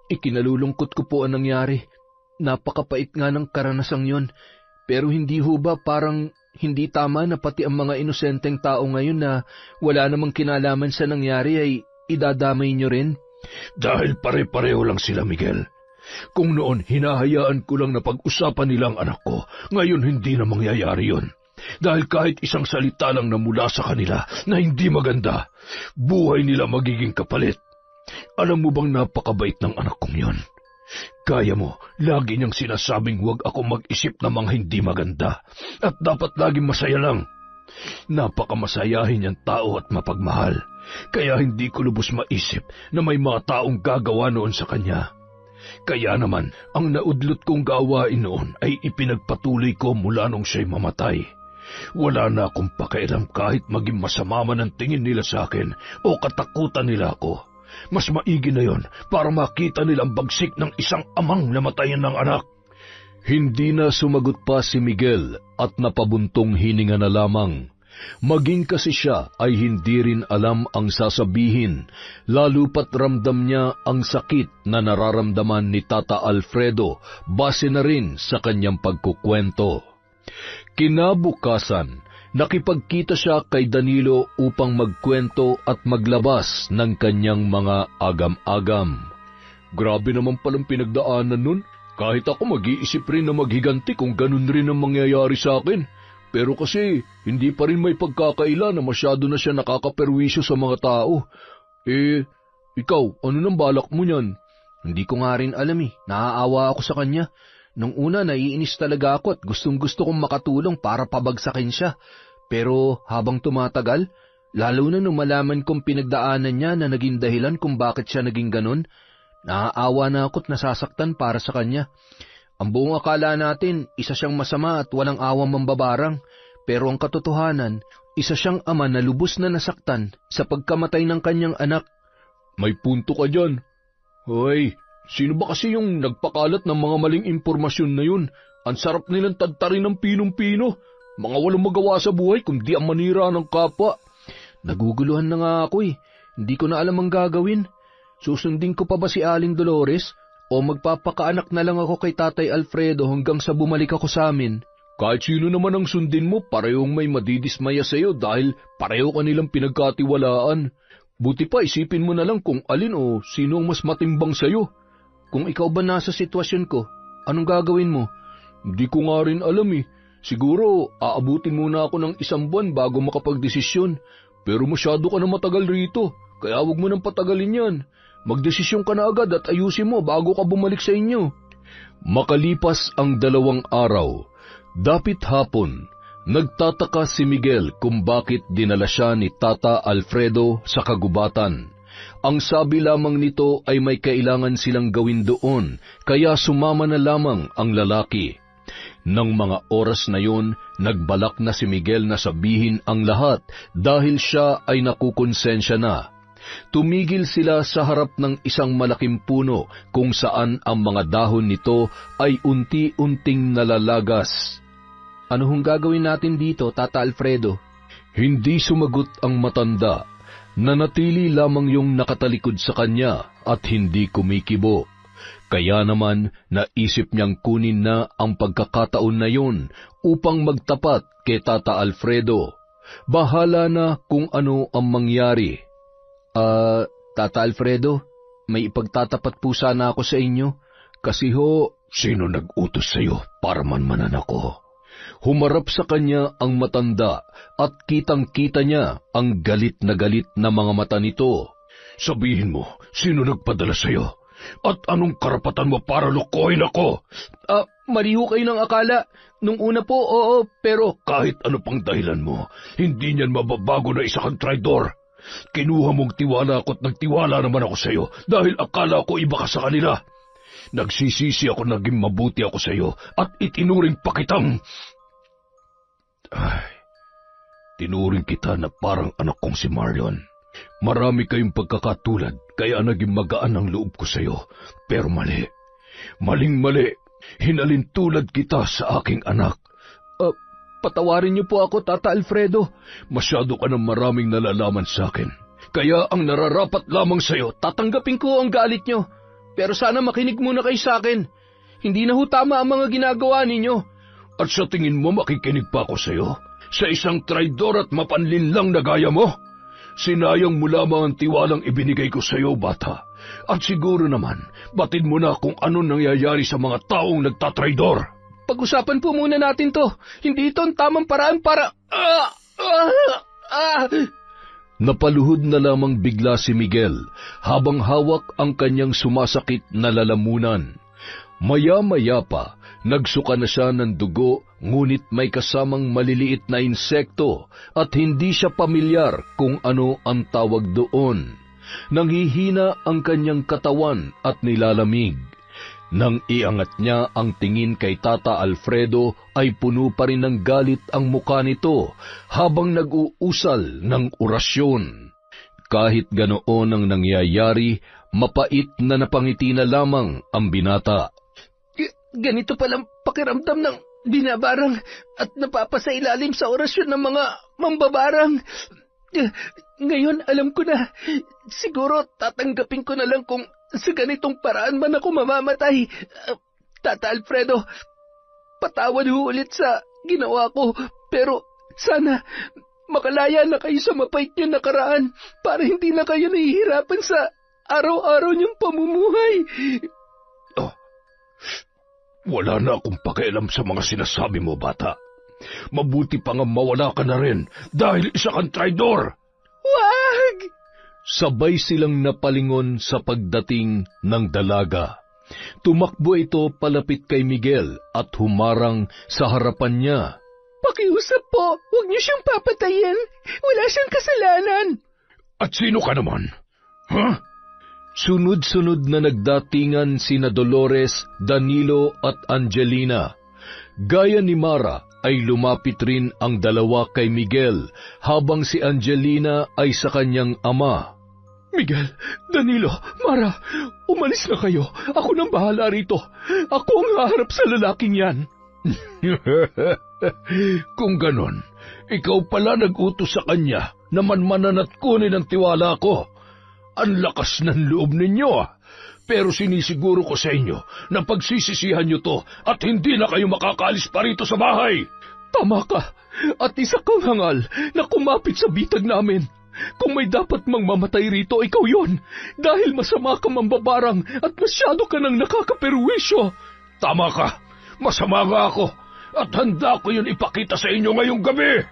Ikinalulungkot ko po ang nangyari. Napakapait nga ng karanasang yon. Pero hindi ho ba parang hindi tama na pati ang mga inosenteng tao ngayon na wala namang kinalaman sa nangyari ay idadamay nyo rin? Dahil pare-pareho lang sila, Miguel. Kung noon hinahayaan ko lang na pag-usapan nila ang anak ko, ngayon hindi na mangyayari yon. Dahil kahit isang salita lang na mula sa kanila na hindi maganda, buhay nila magiging kapalit. Alam mo bang napakabait ng anak kong yon? Kaya mo, lagi niyang sinasabing huwag ako mag-isip ng mga hindi maganda at dapat laging masaya lang. Napakamasayahin niyang tao at mapagmahal, kaya hindi ko lubos maisip na may mga taong gagawa noon sa kanya. Kaya naman, ang naudlot kong gawain noon ay ipinagpatuloy ko mula nung siya'y mamatay. Wala na akong pakialam kahit maging masama man ang tingin nila sa akin o katakutan nila ako. Mas maigi na yon para makita nilang bagsik ng isang amang namatayan ng anak. Hindi na sumagot pa si Miguel at napabuntong hininga na lamang. Maging kasi siya ay hindi rin alam ang sasabihin, lalo pat ramdam niya ang sakit na nararamdaman ni Tata Alfredo base na rin sa kanyang pagkukwento. Kinabukasan, nakipagkita siya kay Danilo upang magkwento at maglabas ng kanyang mga agam-agam. Grabe naman palang pinagdaanan nun. Kahit ako mag-iisip rin na maghiganti kung ganun rin ang mangyayari sa akin. Pero kasi hindi pa rin may pagkakaila na masyado na siya nakakaperwisyo sa mga tao. Ikaw, ano nang balak mo niyan? Hindi ko nga rin alam Naaawa ako sa kanya. Nung una naiinis talaga ako at gustong-gusto kong makatulong para pabagsakin siya. Pero habang tumatagal, lalo na nung malaman kong pinagdaanan niya na naging dahilan kung bakit siya naging ganun, naaawa na ako't nasasaktan para sa kanya. Ang buong akala natin, isa siyang masama at walang awang mambabarang. Pero ang katotohanan, isa siyang ama na lubos na nasaktan sa pagkamatay ng kanyang anak. May punto ka dyan. Hoy, sino ba kasi yung nagpakalat ng mga maling impormasyon na yun? Ang sarap nilang tagtarin ng pinong-pino. Mga walang magawa sa buhay kundi ang manira ng kapwa. Naguguluhan na nga ako Hindi ko na alam ang gagawin. Susundin ko pa ba si Aling Dolores o magpapakaanak na lang ako kay Tatay Alfredo hanggang sa bumalik ako sa amin. Kahit sino naman ang sundin mo, parehong may madidismaya sa'yo dahil pareho kanilang pinagkatiwalaan. Buti pa isipin mo na lang kung alin o sino ang mas matimbang sa'yo. Kung ikaw ba nasa sitwasyon ko, anong gagawin mo? Hindi ko nga rin alam eh. Siguro aabutin muna ako ng 1 buwan bago makapagdesisyon. Pero masyado ka na matagal rito, kaya huwag mo nang patagalin yan. Magdesisyon ka na agad at ayusin mo bago ka bumalik sa inyo. Makalipas ang 2 araw, dapit hapon, nagtataka si Miguel kung bakit dinala siya ni Tata Alfredo sa kagubatan. Ang sabi lamang nito ay may kailangan silang gawin doon, kaya sumama na lamang ang lalaki. Nang mga oras na yon, nagbalak na si Miguel na sabihin ang lahat dahil siya ay nakukonsensya na. Tumigil sila sa harap ng isang malaking puno kung saan ang mga dahon nito ay unti-unting nalalagas. Ano hong gagawin natin dito, Tata Alfredo? Hindi sumagot ang matanda. Nanatili lamang yung nakatalikod sa kanya at hindi kumikibo. Kaya naman naisip niyang kunin na ang pagkakataon na yun upang magtapat kay Tata Alfredo. Bahala na kung ano ang mangyari. Tata Alfredo, may ipagtatapat po sana ako sa inyo. Kasi sino nag-utos sa'yo para manmanan ako? Humarap sa kanya ang matanda at kitang-kita niya ang galit na mga mata nito. Sabihin mo, sino nagpadala sa'yo? At anong karapatan mo para lukohin ako? Mali ho kayo ng akala. Nung una po, oo, pero... Kahit ano pang dahilan mo, hindi niyan mababago na isa kang traidor. Kinuha mong tiwala ko at nagtiwala naman ako sa'yo dahil akala ko iba ka sa kanila. Nagsisisi ako naging mabuti ako sa'yo at itinuring pa kitang... tinuring kita na parang anak kong si Marion. Marami kayong pagkakatulad, kaya naging magaan ang loob ko sa'yo. Pero mali. Maling-mali. Hinalintulad kita sa aking anak. Patawarin niyo po ako, Tata Alfredo. Masyado ka ng maraming nalalaman sa akin. Kaya ang nararapat lamang sa'yo, tatanggapin ko ang galit niyo. Pero sana makinig muna kayo sa akin. Hindi na ho tama ang mga ginagawa ninyo. At sa tingin mo makikinig pa ako sa'yo? Sa isang traidor at mapanlinlang na gaya mo? Sinayang mo lamang ang tiwalang ibinigay ko sa iyo, bata. At siguro naman, batid mo na kung ano nangyayari sa mga taong nagtatraidor. Pag-usapan po muna natin to. Hindi ito ang tamang paraan para... Napaluhod na lamang bigla si Miguel habang hawak ang kanyang sumasakit na lalamunan. Maya-maya pa, nagsuka na siya ng dugo, ngunit may kasamang maliliit na insekto at hindi siya pamilyar kung ano ang tawag doon. Nanghihina ang kanyang katawan at nilalamig. Nang iangat niya ang tingin kay Tata Alfredo ay puno pa rin ng galit ang mukha nito habang nag-uusal ng orasyon. Kahit ganoon ang nangyayari, mapait na napangiti na lamang ang binata. Ganito palang pakiramdam ng binabarang at napapasailalim sa orasyon ng mga mambabarang. Ngayon alam ko na, siguro tatanggapin ko na lang kung sa ganitong paraan man ako mamamatay. Tata Alfredo, patawad ho ulit sa ginawa ko, pero sana makalaya na kayo sa mapait niyong nakaraan para hindi na kayo nahihirapan sa araw-araw niyong pamumuhay. Wala na akong pakialam sa mga sinasabi mo, bata. Mabuti pa nga mawala ka na rin dahil isa kang traidor. Wag! Sabay silang napalingon sa pagdating ng dalaga. Tumakbo ito palapit kay Miguel at humarang sa harapan niya. Pakiusap po, huwag niyo siyang papatayin. Wala siyang kasalanan. At sino ka naman? Sunod-sunod na nagdatingan sina Dolores, Danilo at Angelina. Gaya ni Mara ay lumapit rin ang dalawa kay Miguel habang si Angelina ay sa kanyang ama. Miguel, Danilo, Mara, umalis na kayo. Ako nang bahala rito. Ako ang haharap sa lalaking yan. Kung ganon, ikaw pala nag-utos sa kanya na manmanan at kunin ang tiwala ko. Ang lakas ng loob ninyo. Pero sinisiguro ko sa inyo na pagsisisihan nyo to at hindi na kayo makakalis pa rito sa bahay. Tama ka, at isa kang hangal na kumapit sa bitag namin. Kung may dapat mang mamatay rito, ikaw yon. Dahil masama ka mambabarang at masyado ka nang nakakaperwisyo. Tama ka, masama nga ako at handa ko yun ipakita sa inyo ngayong gabi.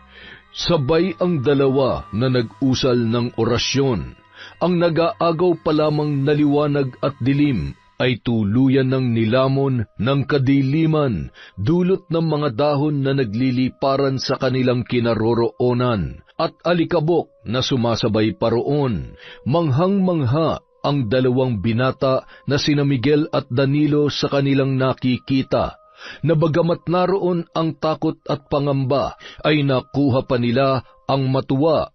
Sabay ang dalawa na nag-usal ng orasyon. Ang nag-aagaw pa lamang na liwanag at dilim ay tuluyan ng nilamon ng kadiliman, dulot ng mga dahon na nagliliparan sa kanilang kinaroroonan, at alikabok na sumasabay paroon. Manghang-mangha ang dalawang binata na sina Miguel at Danilo sa kanilang nakikita, na bagamat naroon ang takot at pangamba, ay nakuha pa nila ang matuwa,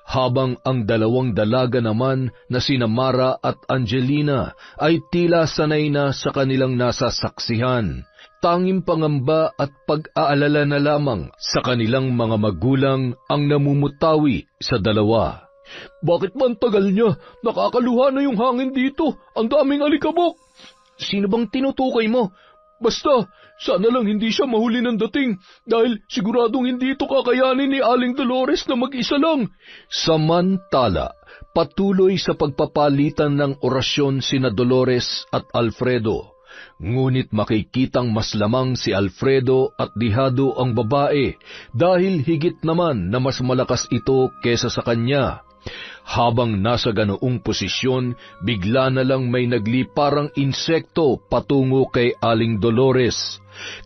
habang ang dalawang dalaga naman na sina Mara at Angelina ay tila sanay na sa kanilang nasasaksihan. Tanging pangamba at pag-aalala na lamang sa kanilang mga magulang ang namumutawi sa dalawa. Bakit man tagal niya? Nakakaluha na yung hangin dito. Ang daming alikabok. Sino bang tinutukoy mo? Basta, sana lang hindi siya mahuli ng dating dahil siguradong hindi ito kakayanin ni Aling Dolores na mag-isa lang. Samantala, patuloy sa pagpapalitan ng orasyon sina Dolores at Alfredo. Ngunit makikitang mas lamang si Alfredo at dihado ang babae dahil higit naman na mas malakas ito kesa sa kanya. Habang nasa ganoong posisyon, bigla na lang may nagliparang insekto patungo kay Aling Dolores.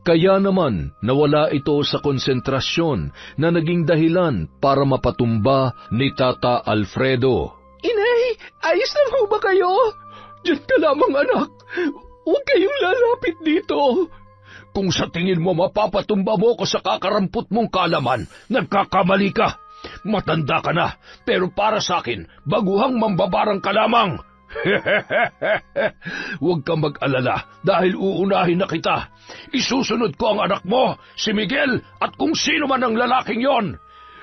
Kaya naman nawala ito sa konsentrasyon na naging dahilan para mapatumba ni Tata Alfredo. Inay, ayos na ho ba kayo? Diyan ka lamang, anak. Huwag kayong lalapit dito. Kung sa tingin mo mapapatumba mo ko sa kakarampot mong kalaman, nagkakamali ka. Matanda ka na, pero para sa akin, baguhang mambabarang ka lamang. Huwag kang mag-alala dahil uunahin na kita. Isusunod ko ang anak mo, si Miguel, at kung sino man ang lalaking yon.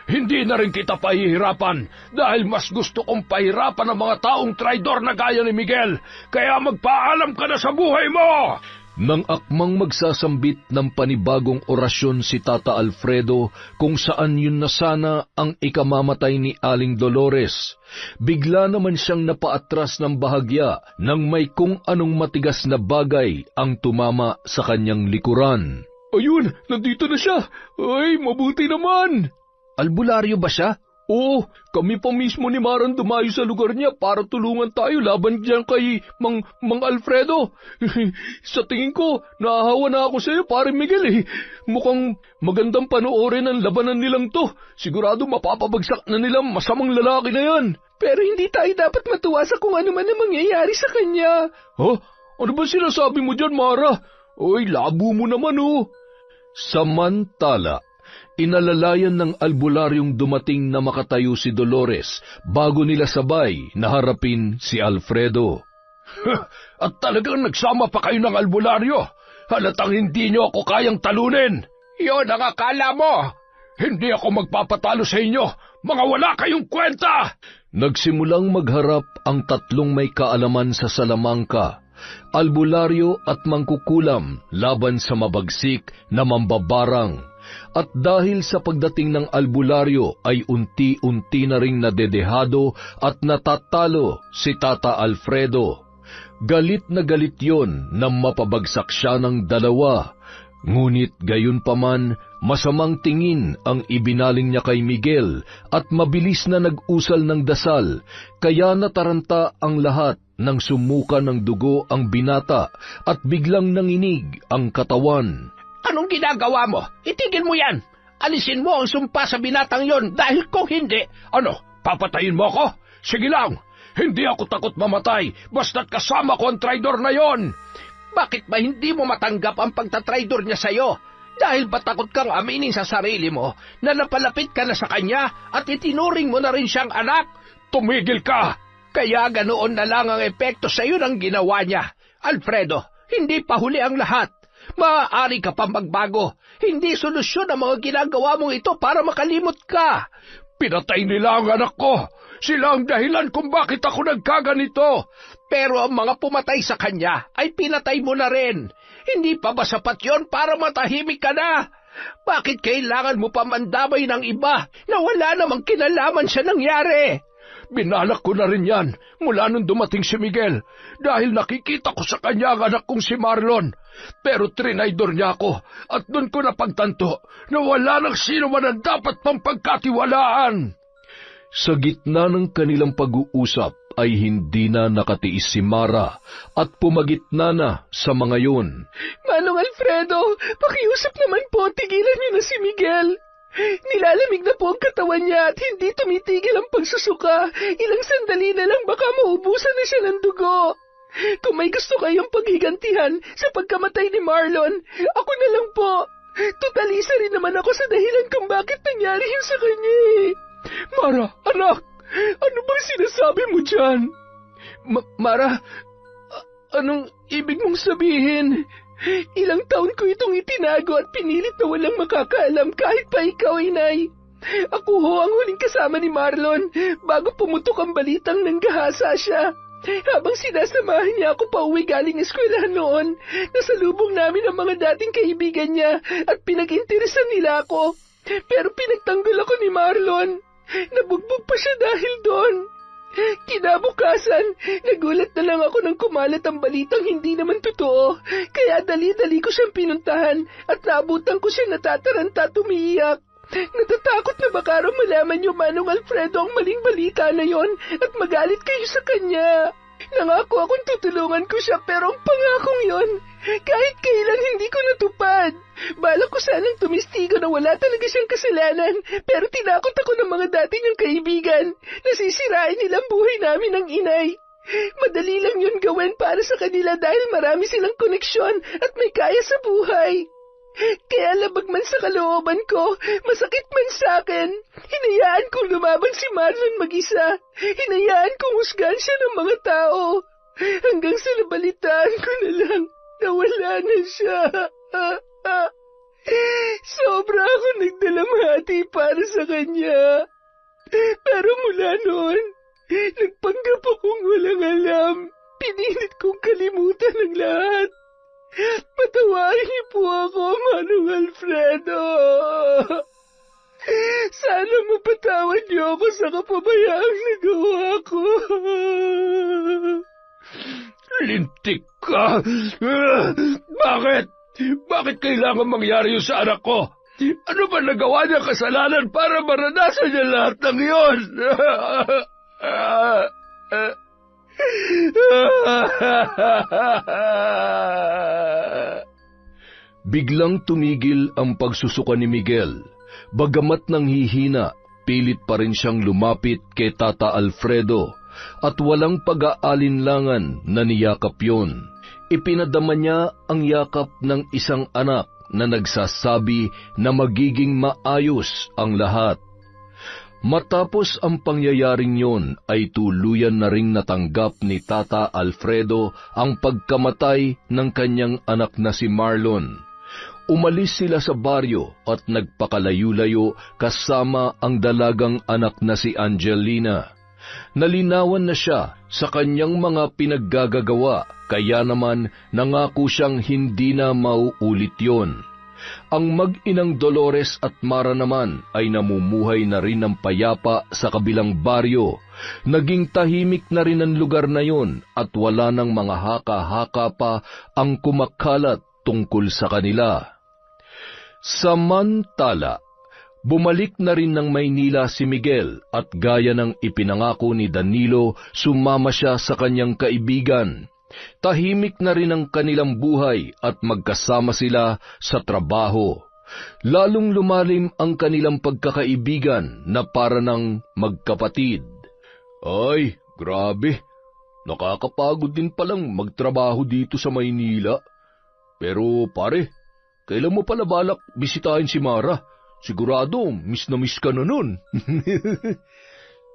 Hindi na rin kita pahihirapan dahil mas gusto kong pahirapan ang mga taong traidor na gaya ni Miguel. Kaya magpaalam ka na sa buhay mo! Nang akmang magsasambit ng panibagong orasyon si Tata Alfredo kung saan yun na sana ang ikamamatay ni Aling Dolores, bigla naman siyang napaatras ng bahagya nang may kung anong matigas na bagay ang tumama sa kanyang likuran. Ayun, nandito na siya! Ay, mabuti naman! Albularyo ba siya? Oo, kami pa mismo ni Maran dumayo sa lugar niya para tulungan tayo laban diyan kay Mang Alfredo. Sa tingin ko, naahawa na ako sa iyo, pare Miguel. Mukhang magandang panoorin ang labanan nilang to. Sigurado mapapabagsak na nilang masamang lalaki na yan. Pero hindi tayo dapat matuwa sa kung ano man ang mangyayari sa kanya. Ha? Ano ba sinasabi mo dyan, Mara? Oy, labo mo naman, oh. Samantala, inalalayan ng albularyong dumating na makatayo si Dolores bago nila sabay na harapin si Alfredo. At talagang nagsama pa kayo ng albularyo. Halatang hindi niyo ako kayang talunin. Iyon ang akala mo. Hindi ako magpapatalo sa inyo. Mga wala kayong kwenta! Nagsimulang magharap ang tatlong may kaalaman sa Salamangka, albularyo at mangkukulam laban sa mabagsik na mambabarang. At dahil sa pagdating ng albularyo ay unti-unti na ring nadedehado at natatalo si Tata Alfredo. Galit na galit yon na mapabagsak siya ng dalawa. Ngunit gayon paman, masamang tingin ang ibinaling niya kay Miguel at mabilis na nag-usal ng dasal, kaya nataranta ang lahat nang sumuka ng dugo ang binata at biglang nanginig ang katawan. Anong ginagawa mo? Itigil mo yan! Alisin mo ang sumpa sa binatang yon dahil kung hindi... Ano? Papatayin mo ako? Sige lang! Hindi ako takot mamatay basta't kasama ko ang traidor na yon! Bakit ba hindi mo matanggap ang pagtatraidor niya sa'yo? Dahil ba takot kang aminin sa sarili mo na napalapit ka na sa kanya at itinuring mo na rin siyang anak? Tumigil ka! Kaya ganoon na lang ang epekto sa'yo ng ginawa niya. Alfredo, hindi pa huli ang lahat. Maaari ka pang magbago. Hindi solusyon ang mga ginagawa mong ito para makalimot ka. Pinatay nila ang anak ko. Sila ang dahilan kung bakit ako nagkaganito. Pero ang mga pumatay sa kanya ay pinatay mo na rin. Hindi pa ba sapat yon para matahimik ka na? Bakit kailangan mo pa mandamay ng iba na wala namang kinalaman sa nangyari? Binalak ko na rin yan mula nung dumating si Miguel dahil nakikita ko sa kanya ang anak kong si Marlon. Pero trinaydor niya ako at doon ko napagtanto na wala nang sino man ang dapat pang pagkatiwalaan. Sa gitna ng kanilang pag-uusap ay hindi na nakatiis si Mara at pumagitna na sa mga yun. Manong Alfredo, pakiusap naman po, tigilan niyo na si Miguel. Nilalamig na po ang katawan niya at hindi tumitigil ang pagsusuka. Ilang sandali na lang baka maubusan na siya ng dugo. Kung may gusto kayong paghigantihan sa pagkamatay ni Marlon, ako na lang po. Tutalisa rin naman ako sa dahilan kung bakit nangyari yun sa kanya. Mara, anak, ano bang sinasabi mo dyan? Mara, anong ibig mong sabihin? Ilang taon ko itong itinago at pinilit na walang makakaalam kahit pa ikaw, inay. Ako ho ang huling kasama ni Marlon bago pumutok ang balitang nanggahasa siya. Habang sinasamahan niya ako pauwi galing eskwelahan noon, nasalubong namin ang mga dating kaibigan niya at pinag-interesan nila ako. Pero pinagtanggol ako ni Marlon. Nabugbog pa siya dahil doon. Kinabukasan, nagulat na lang ako nang kumalat ang balitang hindi naman totoo. Kaya dali-dali ko siyang pinuntahan at naabutan ko siya natataranta at umiiyak. Natatakot na baka raw malaman niyo, Manong Alfredo, ang maling balita na yon at magalit kayo sa kanya. Nangako akong tutulungan ko siya pero ang pangakong yon, kahit kailan hindi ko natupad. Balak ko sanang tumistigo na wala talaga siyang kasalanan pero tinakot ako ng mga dati niyang kaibigan. Nasisirain nilang buhay namin ng inay. Madali lang yun gawin para sa kanila dahil marami silang koneksyon at may kaya sa buhay. Kaya labag man sa kalooban ko, masakit man sa akin, hinayaan kong lumaban si Marlon mag-isa. Hinayaan kong husgahan siya ng mga tao. Hanggang sa nabalitaan ko na lang na wala na siya. Sobra ako nagdalamhati para sa kanya. Pero mula noon, nagpanggap akong walang alam. Pinilit kong kalimutan ang lahat. Patawarin niyo po ako, Manong Alfredo. Sana mapatawad niyo ako sa kapabayaang nagawa ko. Lintik ka! Bakit? Bakit kailangan mangyari yun sa anak ko? Ano ba nagawa niya kasalanan para maranasan niya lahat ng yun? Biglang tumigil ang pagsusuka ni Miguel. Bagamat nanghihina, pilit pa rin siyang lumapit kay Tata Alfredo at walang pag-aalinlangan na niyakap yun. Ipinadama niya ang yakap ng isang anak na nagsasabi na magiging maayos ang lahat. Matapos ang pangyayaring yon ay tuluyan na ring natanggap ni Tata Alfredo ang pagkamatay ng kanyang anak na si Marlon. Umalis sila sa baryo at nagpakalayo-layo kasama ang dalagang anak na si Angelina. Nalinawan na siya sa kanyang mga pinaggagagawa, kaya naman nangako siyang hindi na mauulit yon. Ang mag-inang Dolores at Mara naman ay namumuhay na rin ng payapa sa kabilang baryo. Naging tahimik na rin ang lugar na yon at wala ng mga haka-haka pa ang kumakalat tungkol sa kanila. Samantala, bumalik na rin ng Maynila si Miguel at gaya ng ipinangako ni Danilo, sumama siya sa kanyang kaibigan. Tahimik na rin ang kanilang buhay at magkasama sila sa trabaho. Lalong lumalim ang kanilang pagkakaibigan na para ng magkapatid. Ay, grabe. Nakakapagod din palang magtrabaho dito sa Maynila. Pero pare, kailan mo pala balak bisitahin si Mara? Sigurado, miss na miss ka na nun.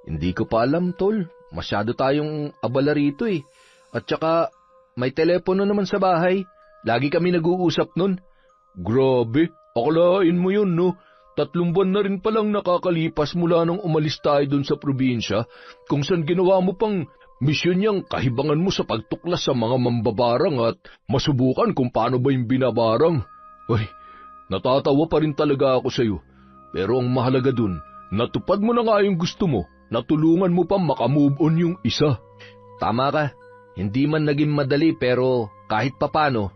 Hindi ko pa alam, tol. Masyado tayong abala rito eh. At saka, may telepono naman sa bahay. Lagi kami nag-uusap nun. Grabe, akalain mo yun, no? 3 buwan na rin palang nakakalipas mula nang umalis tayo dun sa probinsya, kung saan ginawa mo pang misyon niyang kahibangan mo sa pagtuklas sa mga mambabarang at masubukan kung paano ba yung binabarang. Uy, natatawa pa rin talaga ako sa'yo. Pero ang mahalaga dun, natupad mo na nga yung gusto mo, natulungan mo pa makamove on yung isa. Tama ka, hindi man naging madali pero kahit papano,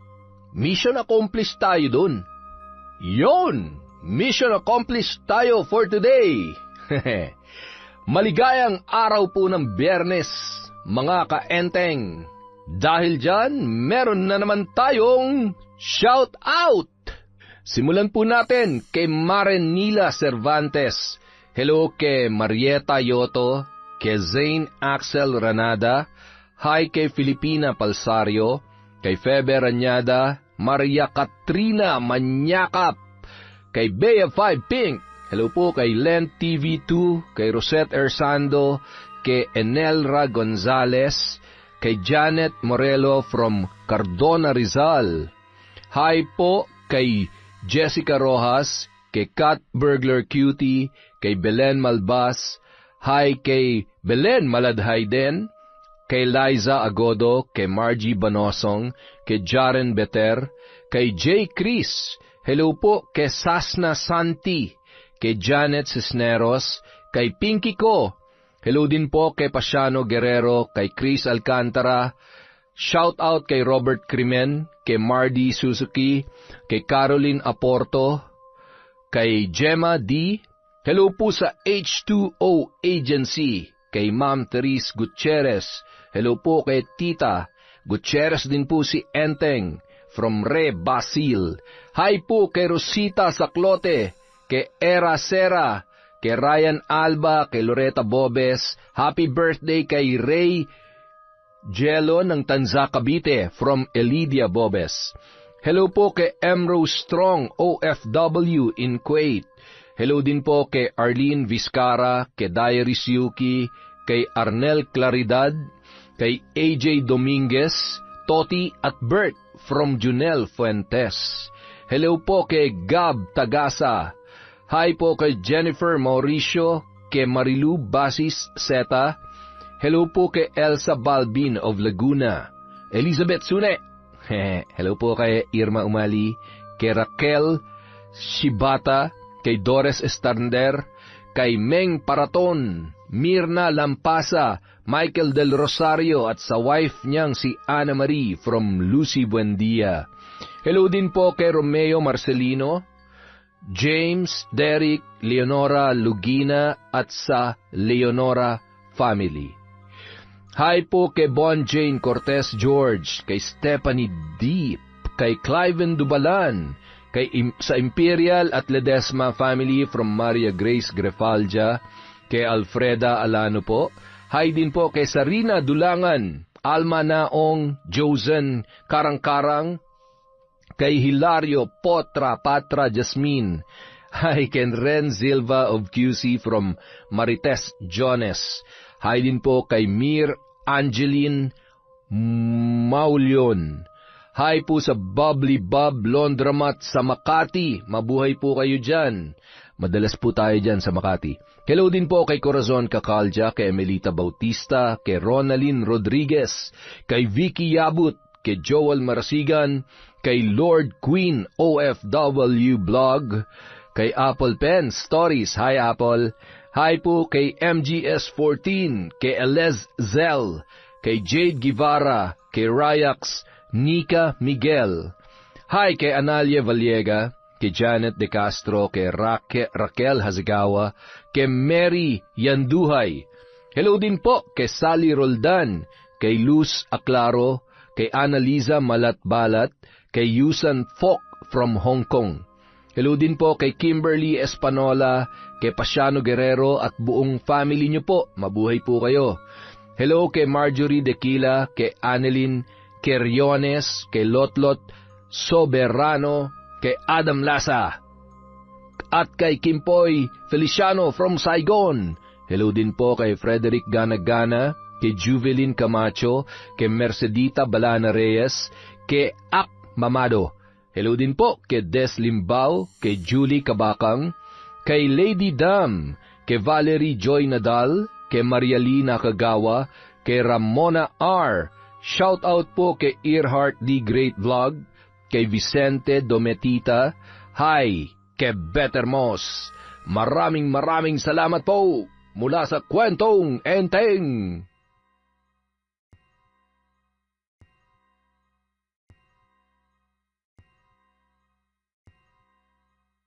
mission accomplished tayo dun. Yon! Mission accomplished tayo for today! Maligayang araw po ng Biyernes, mga kaenteng. Dahil dyan, meron na naman tayong shout out! Simulan po natin kay Maren Nila Cervantes. Hello kay Marieta Yoto, kay Zane Axel Ranada, hi kay Filipina Palsario, kay Febe Ranyada, Maria Katrina Manyakap, kay Bea 5 Pink, hello po kay Len TV2, kay Rosette Ersando, kay Enelra Gonzales, kay Janet Morelo from Cardona Rizal. Hi po kay Jessica Rojas, kay Kat Burglar Cutie, kay Belen Malbas, hi kay Belen Maladhay din, kay Liza Agodo, kay Margie Banosong, kay Jaren Beter, kay J. Chris, hello po kay Sasna Santi, kay Janet Cisneros, kay Pinky Ko, hello din po kay Pasiano Guerrero, kay Chris Alcantara, shout out kay Robert Crimen, kay Mardy Suzuki, kay Caroline Aporto, kay Gemma D, hello po sa H2O Agency, kay Ma'am Therese Gutierrez, hello po kay Tita Gutierrez din po si Enteng, from Re Basil. Hi po kay Rosita Saclote, kay Era Sera, kay Ryan Alba, kay Loretta Bobes. Happy birthday kay Ray Jello ng Tanza Cavite, from Elidia Bobes. Hello po kay Emrose Strong, OFW in Kuwait. Hello din po kay Arlene Vizcara, kay Diaries Yuki, kay Arnel Claridad, kay AJ Dominguez, Toti at Bert from Junel Fuentes. Hello po kay Gab Tagasa. Hi po kay Jennifer Mauricio, kay Marilu Basis Seta. Hello po kay Elsa Balbin of Laguna. Elizabeth Sune. Hello po kay Irma Umali, kay Raquel Shibata, kay Doris Estander, kay Meng Paraton, Mirna Lampasa, Michael Del Rosario at sa wife niyang si Ana Marie from Lucy Buendia. Hello din po kay Romeo Marcelino, James, Derek, Leonora Lugina at sa Leonora family. Hi po kay Bon Jane Cortez George, kay Stephanie Deep, kay Cliven Dubalan, sa Imperial at Ledesma family from Maria Grace Grefalja, kay Alfreda Alano po. Hi din po kay Sarina Dulangan, Alma Naong, Josen Karang-Karang, kay Hilario Potra Patra Jasmine. Hi kay Ren Silva of QC from Marites Jones. Hi din po kay Mir Angeline Maulion. Hi po sa Bubbly Bob Laundromat sa Makati. Mabuhay po kayo dyan. Madalas po tayo dyan sa Makati. Hello din po kay Corazon Cacalja, kay Emelita Bautista, kay Ronalyn Rodriguez, kay Vicky Yabut, kay Joel Marasigan, kay Lord Queen OFW Blog, kay Apple Pen Stories. Hi Apple. Hi po kay MGS14, kay Elez Zell, kay Jade Guevara, kay Rayax Nika Miguel. Hi kay Analia Vallega, kay Janet De Castro, kay Raquel Hazigawa, kay Mary Yanduhay. Hello din po kay Sally Roldan, kay Luz Aclaro, kay Annalisa Malatbalat, kay Yusan Fok from Hong Kong. Hello din po kay Kimberly Espanola, kay Pasiano Guerrero at buong family niyo po. Mabuhay po kayo. Hello kay Marjorie Dequila, kay Annelyn Queriones, kay Lotlot Soberano, kay Adam Lasa, at kay Kimpoy Feliciano from Saigon. Hello din po kay Frederick Ganagana, kay Juvelin Camacho, kay Mercedita Balana Reyes, kay Ak Mamado. Hello din po kay Des Limbao, kay Julie Kabakang, kay Lady Dam, kay Valerie Joy Nadal, kay Marialina Kagawa, kay Ramona R. Shout out po kay Earhart D. Great Vlog, kay Vicente Dometita, hi, kay Better Moss. Maraming salamat po mula sa Kwentong Enteng.